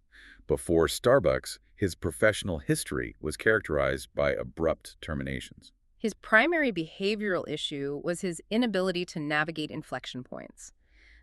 Speaker 1: Before Starbucks, his professional history was characterized by abrupt terminations.
Speaker 2: His primary behavioral issue was his inability to navigate inflection points.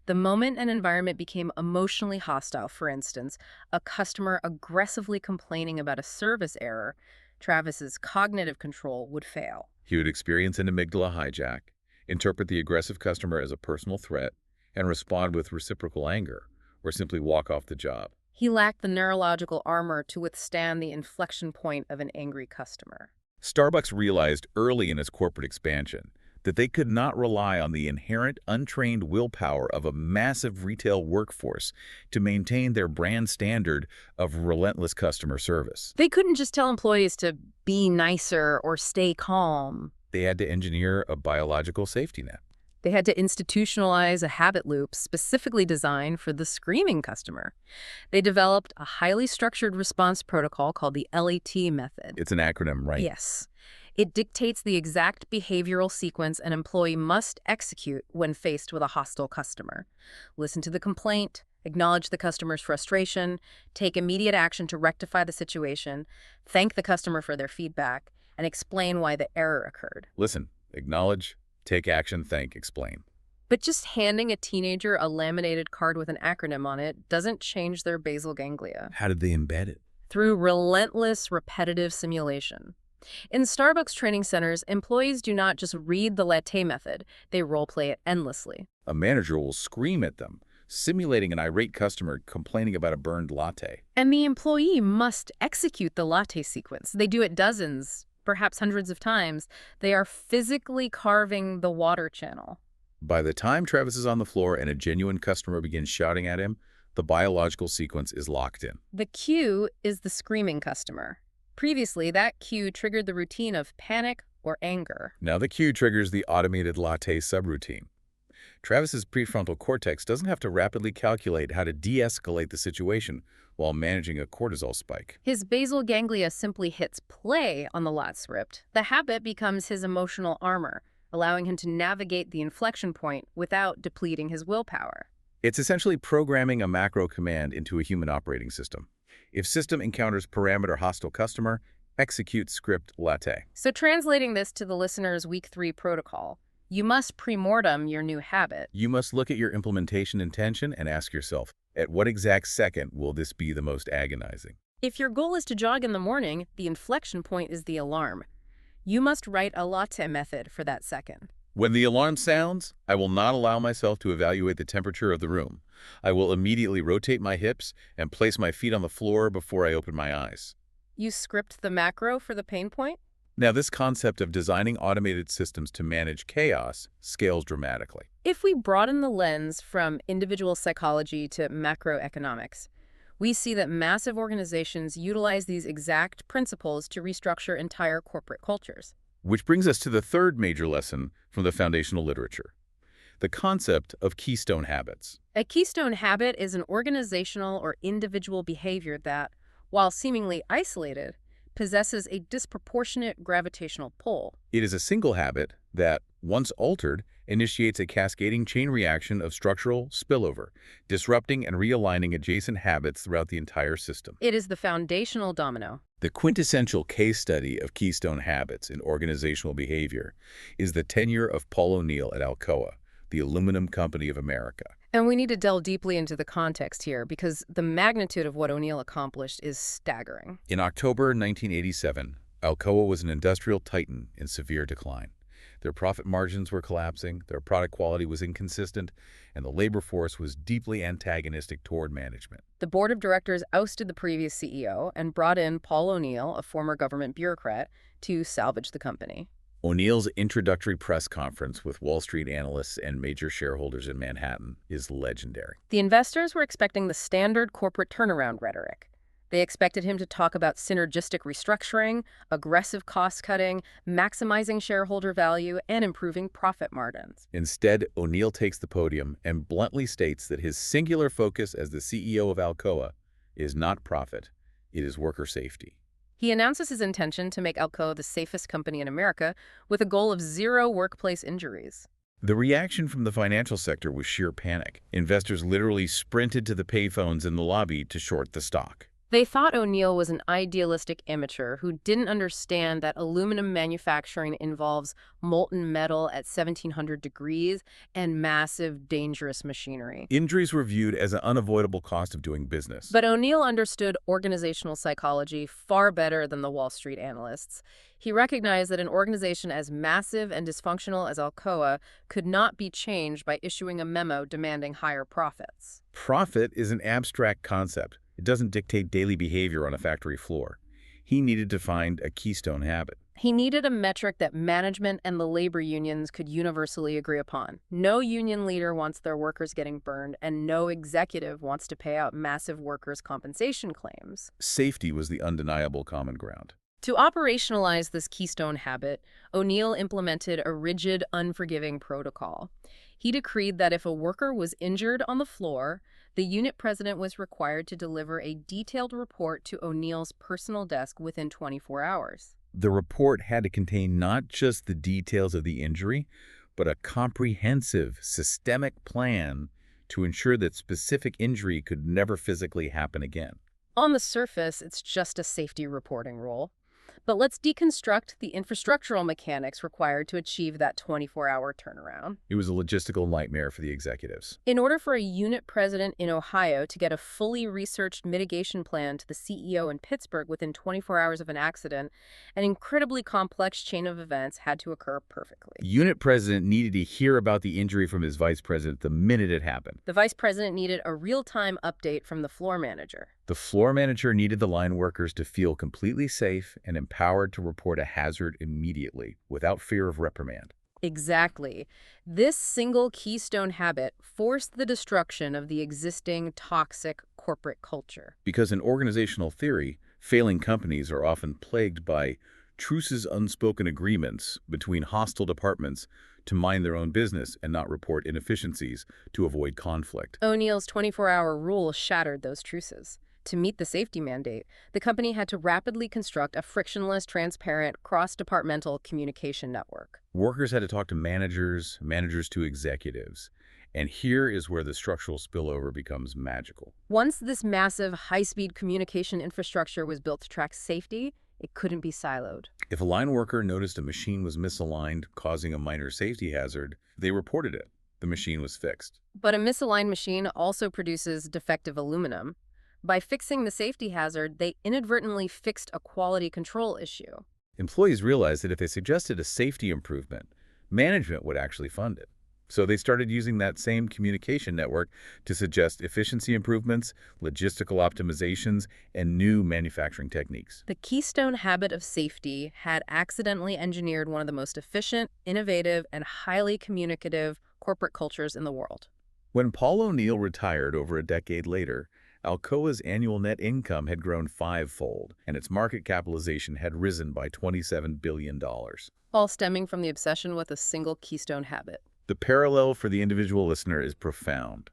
Speaker 2: The moment an environment became emotionally hostile, for instance, a customer aggressively complaining about a service error, Travis's cognitive control would fail.
Speaker 1: He would experience an amygdala hijack, interpret the aggressive customer as a personal threat, and respond with reciprocal anger, or simply walk off the job.
Speaker 2: He lacked the neurological armor to withstand the inflection point of an angry customer.
Speaker 1: Starbucks realized early in its corporate expansion that they could not rely on the inherent untrained willpower of a massive retail workforce to maintain their brand standard of relentless customer service.
Speaker 2: They couldn't just tell employees to be nicer or stay calm.
Speaker 1: They had to engineer a biological safety net.
Speaker 2: They had to institutionalize a habit loop specifically designed for the screaming customer. They developed a highly structured response protocol called the LET method.
Speaker 1: It's an acronym, right?
Speaker 2: Yes. It dictates the exact behavioral sequence an employee must execute when faced with a hostile customer. Listen to the complaint, acknowledge the customer's frustration, take immediate action to rectify the situation, thank the customer for their feedback, and explain why the error occurred.
Speaker 1: Listen, acknowledge, take action, thank, explain.
Speaker 2: But just handing a teenager a laminated card with an acronym on it doesn't change their basal ganglia.
Speaker 1: How did they embed it?
Speaker 2: Through relentless, repetitive simulation. In Starbucks training centers, employees do not just read the latte method, they role-play it endlessly.
Speaker 1: A manager will scream at them, simulating an irate customer complaining about a burned latte.
Speaker 2: And the employee must execute the latte sequence. They do it dozens, perhaps hundreds of times. They are physically carving the water channel.
Speaker 1: By the time Travis is on the floor and a genuine customer begins shouting at him, the biological sequence is locked in.
Speaker 2: The cue is the screaming customer. Previously, that cue triggered the routine of panic or anger.
Speaker 1: Now the cue triggers the automated latte subroutine. Travis's prefrontal cortex doesn't have to rapidly calculate how to de-escalate the situation while managing a cortisol spike.
Speaker 2: His basal ganglia simply hits play on the lat script. The habit becomes his emotional armor, allowing him to navigate the inflection point without depleting his willpower.
Speaker 1: It's essentially programming a macro command into a human operating system. If system encounters parameter hostile customer, execute script latte.
Speaker 2: So translating this to the listener's week 3 protocol, you must pre-mortem your new habit.
Speaker 1: You must look at your implementation intention and ask yourself, at what exact second will this be the most agonizing?
Speaker 2: If your goal is to jog in the morning, the inflection point is the alarm. You must write a latte method for that second.
Speaker 1: When the alarm sounds, I will not allow myself to evaluate the temperature of the room. I will immediately rotate my hips and place my feet on the floor before I open my eyes.
Speaker 2: You script the macro for the pain point?
Speaker 1: Now, this concept of designing automated systems to manage chaos scales dramatically.
Speaker 2: If we broaden the lens from individual psychology to macroeconomics, we see that massive organizations utilize these exact principles to restructure entire corporate cultures.
Speaker 1: Which brings us to the third major lesson from the foundational literature. the concept of keystone habits.
Speaker 2: A keystone habit is an organizational or individual behavior that, while seemingly isolated, possesses a disproportionate gravitational pull.
Speaker 1: It is a single habit that, once altered, initiates a cascading chain reaction of structural spillover, disrupting and realigning adjacent habits throughout the entire system.
Speaker 2: It is the foundational domino.
Speaker 1: The quintessential case study of keystone habits in organizational behavior is the tenure of Paul O'Neill at Alcoa, the aluminum company of America.
Speaker 2: And we need to delve deeply into the context here because the magnitude of what O'Neill accomplished is staggering.
Speaker 1: In October 1987, Alcoa was an industrial titan in severe decline. Their profit margins were collapsing, their product quality was inconsistent, and the labor force was deeply antagonistic toward management.
Speaker 2: The board of directors ousted the previous CEO and brought in Paul O'Neill, a former government bureaucrat, to salvage the company.
Speaker 1: O'Neill's introductory press conference with Wall Street analysts and major shareholders in Manhattan is legendary.
Speaker 2: The investors were expecting the standard corporate turnaround rhetoric. They expected him to talk about synergistic restructuring, aggressive cost-cutting, maximizing shareholder value, and improving profit margins.
Speaker 1: Instead, O'Neill takes the podium and bluntly states that his singular focus as the CEO of Alcoa is not profit, it is worker safety.
Speaker 2: He announces his intention to make Alcoa the safest company in America with a goal of 0 workplace injuries.
Speaker 1: The reaction from the financial sector was sheer panic. Investors literally sprinted to the payphones in the lobby to short the stock.
Speaker 2: They thought O'Neill was an idealistic amateur who didn't understand that aluminum manufacturing involves molten metal at 1700 degrees and massive, dangerous machinery.
Speaker 1: Injuries were viewed as an unavoidable cost of doing business.
Speaker 2: But O'Neill understood organizational psychology far better than the Wall Street analysts. He recognized that an organization as massive and dysfunctional as Alcoa could not be changed by issuing a memo demanding higher profits.
Speaker 1: Profit is an abstract concept. It doesn't dictate daily behavior on a factory floor. He needed to find a keystone habit.
Speaker 2: He needed a metric that management and the labor unions could universally agree upon. No union leader wants their workers getting burned, and no executive wants to pay out massive workers' compensation claims.
Speaker 1: Safety was the undeniable common ground.
Speaker 2: To operationalize this keystone habit, O'Neill implemented a rigid, unforgiving protocol. He decreed that if a worker was injured on the floor, the unit president was required to deliver a detailed report to O'Neill's personal desk within 24 hours.
Speaker 1: The report had to contain not just the details of the injury, but a comprehensive, systemic plan to ensure that specific injury could never physically happen again.
Speaker 2: On the surface, it's just a safety reporting rule. But let's deconstruct the infrastructural mechanics required to achieve that 24-hour turnaround.
Speaker 1: It was a logistical nightmare for the executives.
Speaker 2: In order for a unit president in Ohio to get a fully researched mitigation plan to the CEO in Pittsburgh within 24 hours of an accident, an incredibly complex chain of events had to occur perfectly.
Speaker 1: The unit president needed to hear about the injury from his vice president the minute it happened.
Speaker 2: The vice president needed a real-time update from the floor manager.
Speaker 1: The floor manager needed the line workers to feel completely safe and empowered to report a hazard immediately, without fear of reprimand.
Speaker 2: Exactly. This single keystone habit forced the destruction of the existing toxic corporate culture.
Speaker 1: Because in organizational theory, failing companies are often plagued by truces, unspoken agreements between hostile departments to mind their own business and not report inefficiencies to avoid conflict.
Speaker 2: O'Neill's 24-hour rule shattered those truces. To meet the safety mandate, the company had to rapidly construct a frictionless, transparent, cross-departmental communication network.
Speaker 1: Workers had to talk to managers, managers to executives. And here is where the structural spillover becomes magical.
Speaker 2: Once this massive, high-speed communication infrastructure was built to track safety, it couldn't be siloed.
Speaker 1: If a line worker noticed a machine was misaligned, causing a minor safety hazard, they reported it. The machine was fixed.
Speaker 2: But a misaligned machine also produces defective aluminum. By fixing the safety hazard, they inadvertently fixed a quality control issue.
Speaker 1: Employees realized that if they suggested a safety improvement, management would actually fund it. So they started using that same communication network to suggest efficiency improvements, logistical optimizations, and new manufacturing techniques.
Speaker 2: The keystone habit of safety had accidentally engineered one of the most efficient, innovative, and highly communicative corporate cultures in the world.
Speaker 1: When Paul O'Neill retired over a decade later, Alcoa's annual net income had grown 5-fold, and its market capitalization had risen by $27 billion.
Speaker 2: All stemming from the obsession with a single keystone habit.
Speaker 1: The parallel for the individual listener is profound.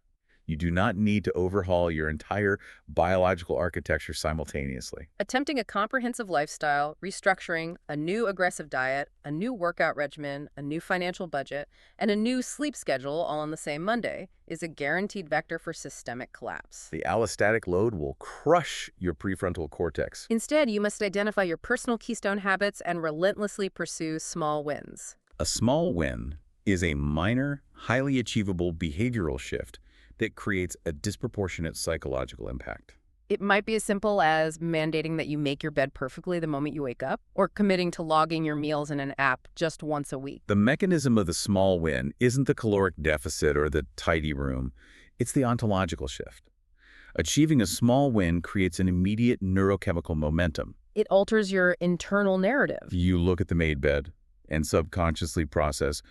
Speaker 1: You do not need to overhaul your entire biological architecture simultaneously.
Speaker 2: Attempting a comprehensive lifestyle, restructuring, a new aggressive diet, a new workout regimen, a new financial budget, and a new sleep schedule all on the same Monday is a guaranteed vector for systemic collapse.
Speaker 1: The allostatic load will crush your prefrontal cortex.
Speaker 2: Instead, you must identify your personal keystone habits and relentlessly pursue small wins.
Speaker 1: A small win is a minor, highly achievable behavioral shift that creates a disproportionate psychological impact.
Speaker 2: It might be as simple as mandating that you make your bed perfectly the moment you wake up, or committing to logging your meals in an app just once a week.
Speaker 1: The mechanism of the small win isn't the caloric deficit or the tidy room, it's the ontological shift. Achieving a small win creates an immediate neurochemical momentum.
Speaker 2: It alters your internal narrative.
Speaker 1: You look at the made bed and subconsciously process,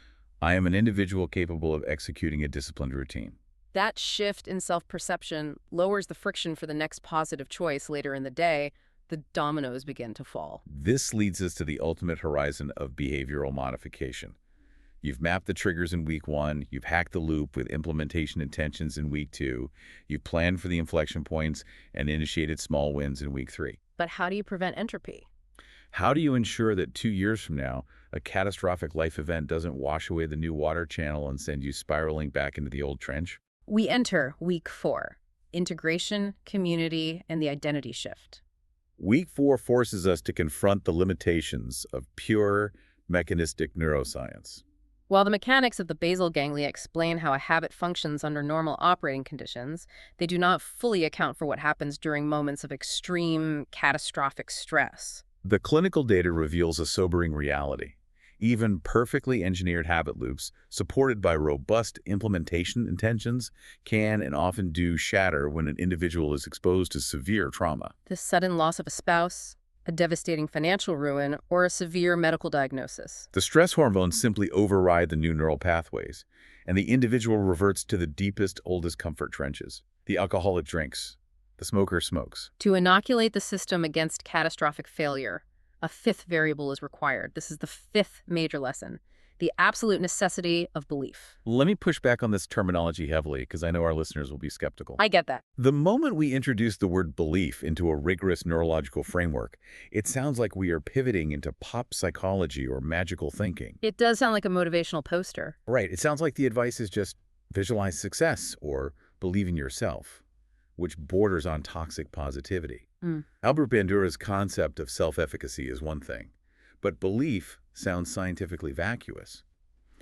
Speaker 1: I am an individual capable of executing a disciplined routine.
Speaker 2: That shift in self-perception lowers the friction for the next positive choice later in the day. The dominoes begin to fall.
Speaker 1: This leads us to the ultimate horizon of behavioral modification. You've mapped the triggers in week 1, you've hacked the loop with implementation intentions in week 2, you've planned for the inflection points and initiated small wins in week 3.
Speaker 2: But how do you prevent entropy?
Speaker 1: How do you ensure that 2 years from now, a catastrophic life event doesn't wash away the new water channel and send you spiraling back into the old trench?
Speaker 2: We enter week 4, integration, community, and the identity shift.
Speaker 1: Week 4 forces us to confront the limitations of pure mechanistic neuroscience.
Speaker 2: While the mechanics of the basal ganglia explain how a habit functions under normal operating conditions, they do not fully account for what happens during moments of extreme, catastrophic stress.
Speaker 1: The clinical data reveals a sobering reality. Even perfectly engineered habit loops, supported by robust implementation intentions, can and often do shatter when an individual is exposed to severe trauma.
Speaker 2: The sudden loss of a spouse, a devastating financial ruin, or a severe medical diagnosis.
Speaker 1: The stress hormones simply override the new neural pathways, and the individual reverts to the deepest, oldest comfort trenches. The alcoholic drinks, the smoker smokes.
Speaker 2: To inoculate the system against catastrophic failure, a 5th variable is required. This is the 5th major lesson, the absolute necessity of belief.
Speaker 1: Let me push back on this terminology heavily because I know our listeners will be skeptical.
Speaker 2: I get that.
Speaker 1: The moment we introduce the word belief into a rigorous neurological framework, it sounds like we are pivoting into pop psychology or magical thinking.
Speaker 2: It does sound like a motivational poster.
Speaker 1: Right. It sounds like the advice is just visualize success or believe in yourself, which borders on toxic positivity. Albert Bandura's concept of self-efficacy is one thing, but belief sounds scientifically vacuous.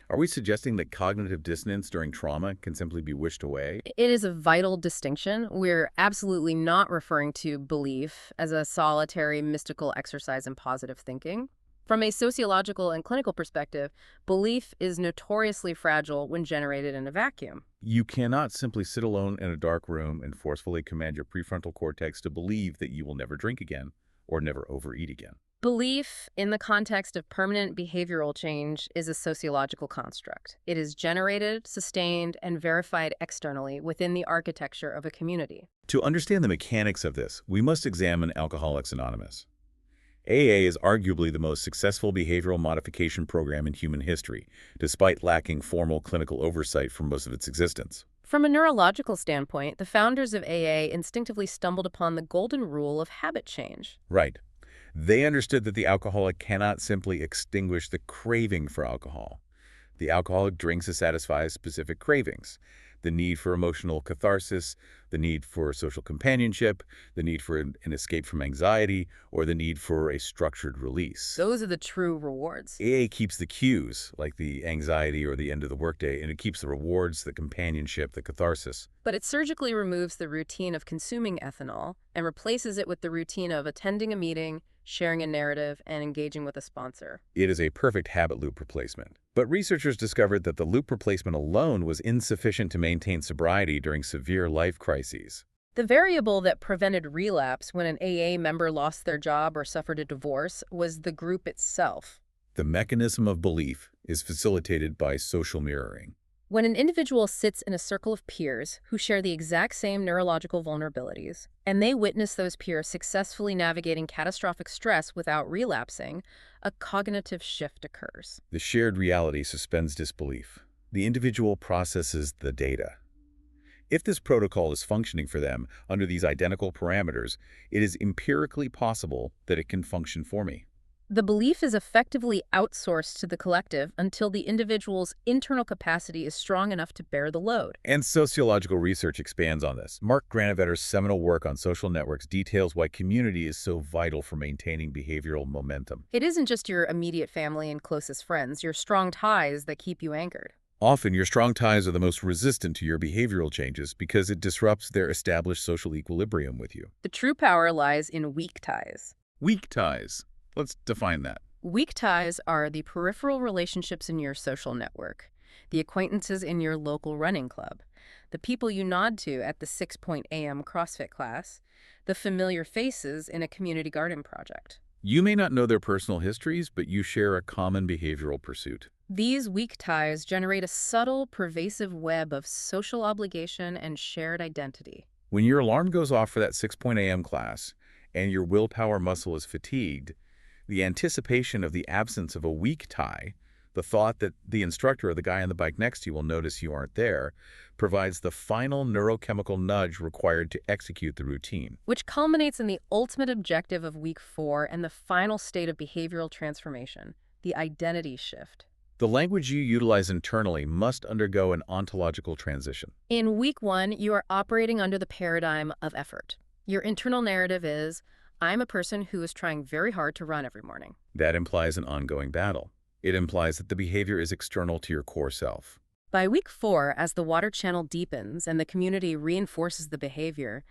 Speaker 1: Are we suggesting that cognitive dissonance during trauma can simply be wished away?
Speaker 2: It is a vital distinction. We're absolutely not referring to belief as a solitary mystical exercise in positive thinking. From a sociological and clinical perspective, belief is notoriously fragile when generated in a vacuum.
Speaker 1: You cannot simply sit alone in a dark room and forcefully command your prefrontal cortex to believe that you will never drink again or never overeat again.
Speaker 2: Belief, in the context of permanent behavioral change, is a sociological construct. It is generated, sustained, and verified externally within the architecture of a community.
Speaker 1: To understand the mechanics of this, we must examine Alcoholics Anonymous. AA is arguably the most successful behavioral modification program in human history, despite lacking formal clinical oversight for most of its existence.
Speaker 2: From a neurological standpoint, the founders of AA instinctively stumbled upon the golden rule of habit change.
Speaker 1: Right. They understood that the alcoholic cannot simply extinguish the craving for alcohol. The alcoholic drinks to satisfy specific cravings: the need for emotional catharsis, the need for social companionship, the need for an escape from anxiety, or the need for a structured release.
Speaker 2: Those are the true rewards.
Speaker 1: AA keeps the cues, like the anxiety or the end of the workday, and it keeps the rewards, the companionship, the catharsis.
Speaker 2: But it surgically removes the routine of consuming ethanol and replaces it with the routine of attending a meeting, sharing a narrative, and engaging with a sponsor.
Speaker 1: It is a perfect habit loop replacement. But researchers discovered that the loop replacement alone was insufficient to maintain sobriety during severe life crises.
Speaker 2: The variable that prevented relapse when an AA member lost their job or suffered a divorce was the group itself.
Speaker 1: The mechanism of belief is facilitated by social mirroring.
Speaker 2: When an individual sits in a circle of peers who share the exact same neurological vulnerabilities, and they witness those peers successfully navigating catastrophic stress without relapsing, a cognitive shift occurs.
Speaker 1: The shared reality suspends disbelief. The individual processes the data. If this protocol is functioning for them under these identical parameters, it is empirically possible that it can function for me.
Speaker 2: The belief is effectively outsourced to the collective until the individual's internal capacity is strong enough to bear the load.
Speaker 1: And sociological research expands on this. Mark Granovetter's seminal work on social networks details why community is so vital for maintaining behavioral momentum.
Speaker 2: It isn't just your immediate family and closest friends, your strong ties that keep you anchored.
Speaker 1: Often, your strong ties are the most resistant to your behavioral changes because it disrupts their established social equilibrium with you.
Speaker 2: The true power lies in weak ties.
Speaker 1: Weak ties. Let's define that.
Speaker 2: Weak ties are the peripheral relationships in your social network, the acquaintances in your local running club, the people you nod to at the 6 a.m. CrossFit class, the familiar faces in a community garden project.
Speaker 1: You may not know their personal histories, but you share a common behavioral pursuit.
Speaker 2: These weak ties generate a subtle, pervasive web of social obligation and shared identity.
Speaker 1: When your alarm goes off for that 6 a.m. class and your willpower muscle is fatigued, the anticipation of the absence of a weak tie, the thought that the instructor or the guy on the bike next to you will notice you aren't there, provides the final neurochemical nudge required to execute the routine.
Speaker 2: Which culminates in the ultimate objective of week 4 and the final state of behavioral transformation, the identity shift.
Speaker 1: The language you utilize internally must undergo an ontological transition.
Speaker 2: In week 1, you are operating under the paradigm of effort. Your internal narrative is, I'm a person who is trying very hard to run every morning.
Speaker 1: That implies an ongoing battle. It implies that the behavior is external to your core self.
Speaker 2: By week 4, as the water channel deepens and the community reinforces the behavior,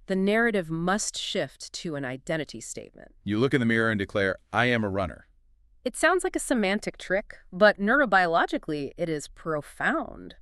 Speaker 2: the narrative must shift to an identity statement.
Speaker 1: You look in the mirror and declare, I am a runner.
Speaker 2: It sounds like a semantic trick, but neurobiologically, it is profound.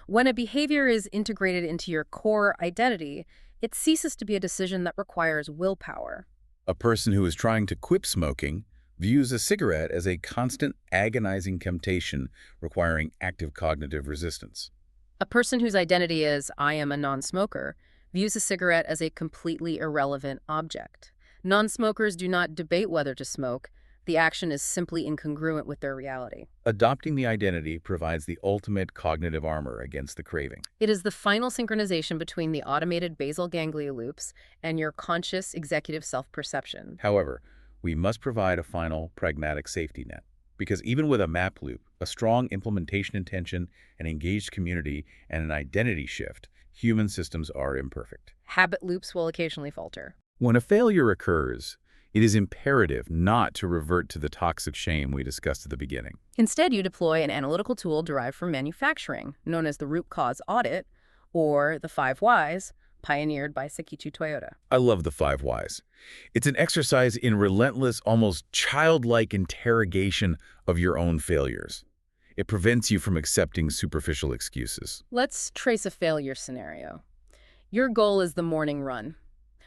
Speaker 2: When a behavior is integrated into your core identity, it ceases to be a decision that requires willpower.
Speaker 1: A person who is trying to quit smoking views a cigarette as a constant, agonizing temptation requiring active cognitive resistance.
Speaker 2: A person whose identity is, I am a non-smoker, views a cigarette as a completely irrelevant object. Non-smokers do not debate whether to smoke. The action is simply incongruent with their reality.
Speaker 1: Adopting the identity provides the ultimate cognitive armor against the craving.
Speaker 2: It is the final synchronization between the automated basal ganglia loops and your conscious executive self-perception.
Speaker 1: However, we must provide a final pragmatic safety net, because even with a map loop, a strong implementation intention, an engaged community, and an identity shift, human systems are imperfect.
Speaker 2: Habit loops will occasionally falter.
Speaker 1: When a failure occurs, it is imperative not to revert to the toxic shame we discussed at the beginning.
Speaker 2: Instead, you deploy an analytical tool derived from manufacturing, known as the root cause audit, or the 5 whys, pioneered by Sekichi Toyota.
Speaker 1: I love the 5 whys. It's an exercise in relentless, almost childlike interrogation of your own failures. It prevents you from accepting superficial excuses.
Speaker 2: Let's trace a failure scenario. Your goal is the morning run.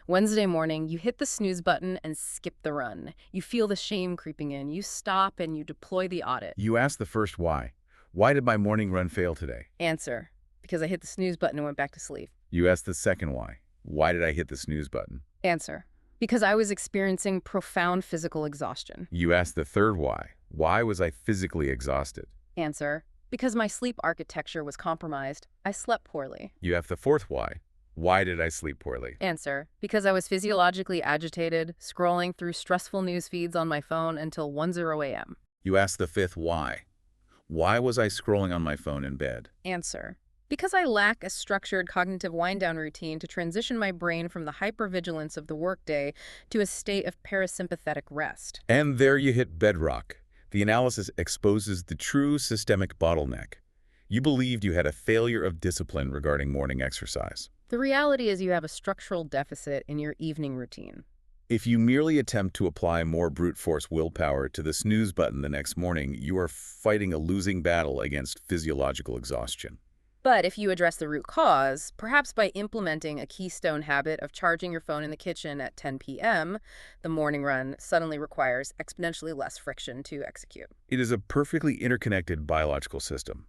Speaker 2: Wednesday morning, you hit the snooze button and skip the run. You feel the shame creeping in. You stop and you deploy the audit.
Speaker 1: You ask the first why. Why did my morning run fail today?
Speaker 2: Answer, because I hit the snooze button and went back to sleep.
Speaker 1: You ask the second why. Why did I hit the snooze button?
Speaker 2: Answer, because I was experiencing profound physical exhaustion.
Speaker 1: You ask the third why. Why was I physically exhausted?
Speaker 2: Answer, because my sleep architecture was compromised. I slept poorly.
Speaker 1: You ask the fourth why. Why did I sleep poorly?
Speaker 2: Answer, because I was physiologically agitated, scrolling through stressful news feeds on my phone until 1:00 a.m.
Speaker 1: You ask the fifth why. Why was I scrolling on my phone in bed?
Speaker 2: Answer, because I lack a structured cognitive wind-down routine to transition my brain from the hypervigilance of the workday to a state of parasympathetic rest.
Speaker 1: And there you hit bedrock. The analysis exposes the true systemic bottleneck. You believed you had a failure of discipline regarding morning exercise.
Speaker 2: The reality is you have a structural deficit in your evening routine.
Speaker 1: If you merely attempt to apply more brute force willpower to the snooze button the next morning, you are fighting a losing battle against physiological exhaustion.
Speaker 2: But if you address the root cause, perhaps by implementing a keystone habit of charging your phone in the kitchen at 10 p.m., the morning run suddenly requires exponentially less friction to execute.
Speaker 1: It is a perfectly interconnected biological system.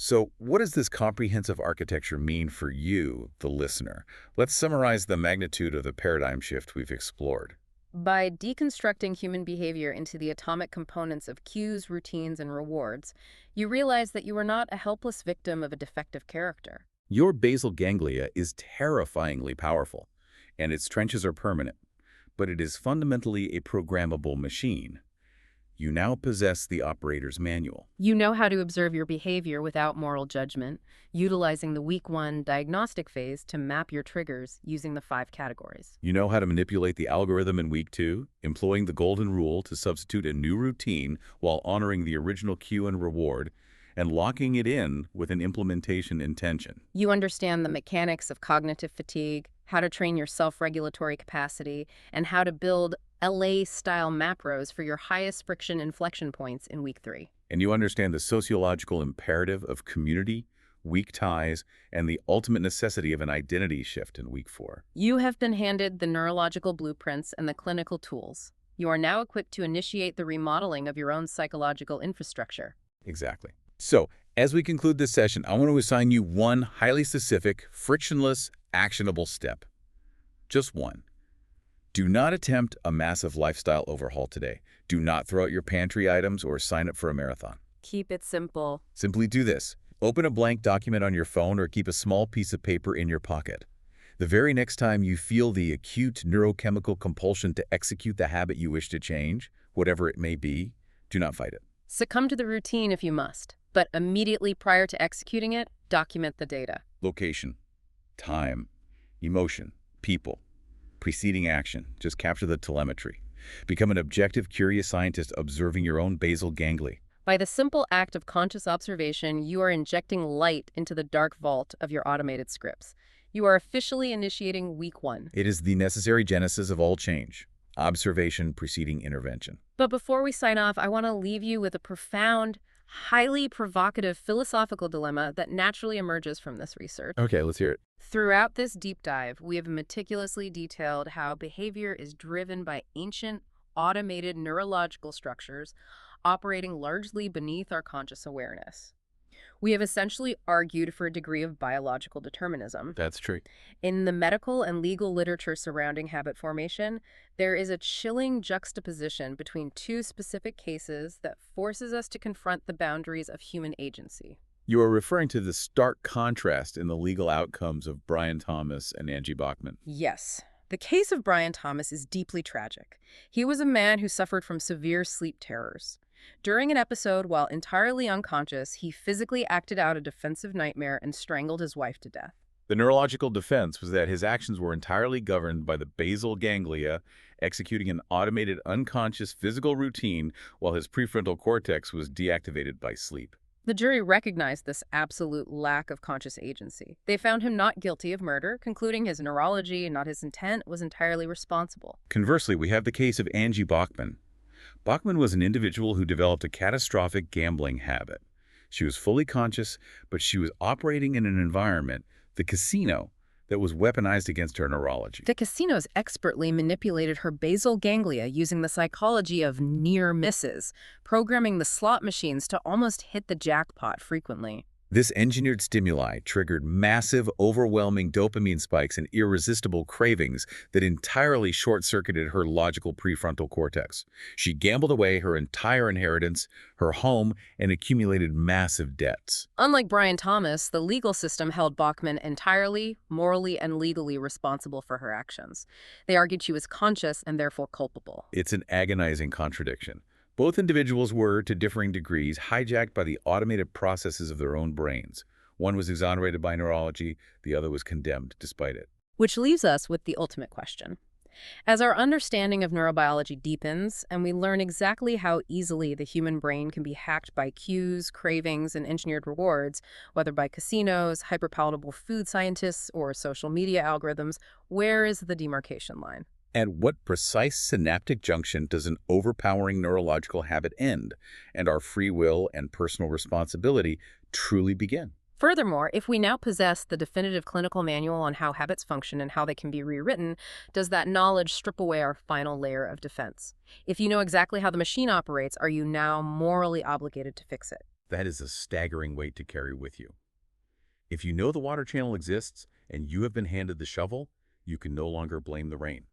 Speaker 1: So what does this comprehensive architecture mean for you, the listener? Let's summarize the magnitude of the paradigm shift we've explored.
Speaker 2: By deconstructing human behavior into the atomic components of cues, routines, and rewards, you realize that you are not a helpless victim of a defective character.
Speaker 1: Your basal ganglia is terrifyingly powerful, and its trenches are permanent, but it is fundamentally a programmable machine. You now possess the operator's manual.
Speaker 2: You know how to observe your behavior without moral judgment, utilizing the week 1 diagnostic phase to map your triggers using the 5 categories.
Speaker 1: You know how to manipulate the algorithm in week 2, employing the golden rule to substitute a new routine while honoring the original cue and reward, and locking it in with an implementation intention.
Speaker 2: You understand the mechanics of cognitive fatigue, how to train your self-regulatory capacity, and how to build LA-style macros for your highest friction inflection points in week 3.
Speaker 1: And you understand the sociological imperative of community, weak ties, and the ultimate necessity of an identity shift in week 4.
Speaker 2: You have been handed the neurological blueprints and the clinical tools. You are now equipped to initiate the remodeling of your own psychological infrastructure.
Speaker 1: Exactly. So, as we conclude this session, I want to assign you one highly specific, frictionless, actionable step. Just one. Do not attempt a massive lifestyle overhaul today. Do not throw out your pantry items or sign up for a marathon.
Speaker 2: Keep it simple.
Speaker 1: Simply do this. Open a blank document on your phone or keep a small piece of paper in your pocket. The very next time you feel the acute neurochemical compulsion to execute the habit you wish to change, whatever it may be, do not fight it.
Speaker 2: Succumb to the routine if you must, but immediately prior to executing it, document the data.
Speaker 1: Location, time, emotion, people, preceding action. Just capture the telemetry. Become an objective, curious scientist observing your own basal ganglia.
Speaker 2: By the simple act of conscious observation, you are injecting light into the dark vault of your automated scripts. You are officially initiating week 1.
Speaker 1: It is the necessary genesis of all change. Observation preceding intervention.
Speaker 2: But before we sign off, I want to leave you with a profound, highly provocative philosophical dilemma that naturally emerges from this research.
Speaker 1: Okay, let's hear it.
Speaker 2: Throughout this deep dive, we have meticulously detailed how behavior is driven by ancient, automated neurological structures operating largely beneath our conscious awareness. We have essentially argued for a degree of biological determinism.
Speaker 1: That's true.
Speaker 2: In the medical and legal literature surrounding habit formation, there is a chilling juxtaposition between 2 specific cases that forces us to confront the boundaries of human agency.
Speaker 1: You are referring to the stark contrast in the legal outcomes of Brian Thomas and Angie Bachman.
Speaker 2: Yes. The case of Brian Thomas is deeply tragic. He was a man who suffered from severe sleep terrors. During an episode, while entirely unconscious, he physically acted out a defensive nightmare and strangled his wife to death.
Speaker 1: The neurological defense was that his actions were entirely governed by the basal ganglia, executing an automated unconscious physical routine while his prefrontal cortex was deactivated by sleep.
Speaker 2: The jury recognized this absolute lack of conscious agency. They found him not guilty of murder, concluding his neurology and not his intent was entirely responsible.
Speaker 1: Conversely, we have the case of Angie Bachman. Bachman was an individual who developed a catastrophic gambling habit. She was fully conscious, but she was operating in an environment, the casino, that was weaponized against her neurology.
Speaker 2: The casinos expertly manipulated her basal ganglia using the psychology of near misses, programming the slot machines to almost hit the jackpot frequently.
Speaker 1: This engineered stimuli triggered massive, overwhelming dopamine spikes and irresistible cravings that entirely short-circuited her logical prefrontal cortex. She gambled away her entire inheritance, her home, and accumulated massive debts.
Speaker 2: Unlike Brian Thomas, the legal system held Bachman entirely, morally, and legally responsible for her actions. They argued she was conscious and therefore culpable.
Speaker 1: It's an agonizing contradiction. Both individuals were, to differing degrees, hijacked by the automated processes of their own brains. One was exonerated by neurology, the other was condemned despite it.
Speaker 2: Which leaves us with the ultimate question. As our understanding of neurobiology deepens, and we learn exactly how easily the human brain can be hacked by cues, cravings, and engineered rewards, whether by casinos, hyperpalatable food scientists, or social media algorithms, where is the demarcation line?
Speaker 1: At what precise synaptic junction does an overpowering neurological habit end, and our free will and personal responsibility truly begin?
Speaker 2: Furthermore, if we now possess the definitive clinical manual on how habits function and how they can be rewritten, does that knowledge strip away our final layer of defense? If you know exactly how the machine operates, are you now morally obligated to fix it?
Speaker 1: That is a staggering weight to carry with you. If you know the water channel exists and you have been handed the shovel, you can no longer blame the rain.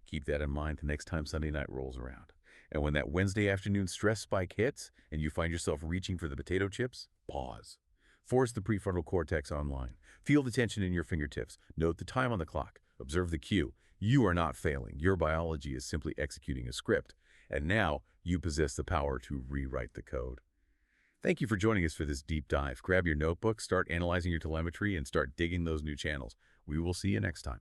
Speaker 1: Keep that in mind the next time Sunday night rolls around. And when that Wednesday afternoon stress spike hits and you find yourself reaching for the potato chips, pause. Force the prefrontal cortex online. Feel the tension in your fingertips. Note the time on the clock. Observe the cue. You are not failing. Your biology is simply executing a script. And now you possess the power to rewrite the code. Thank you for joining us for this deep dive. Grab your notebook, start analyzing your telemetry, and start digging those new channels. We will see you next time.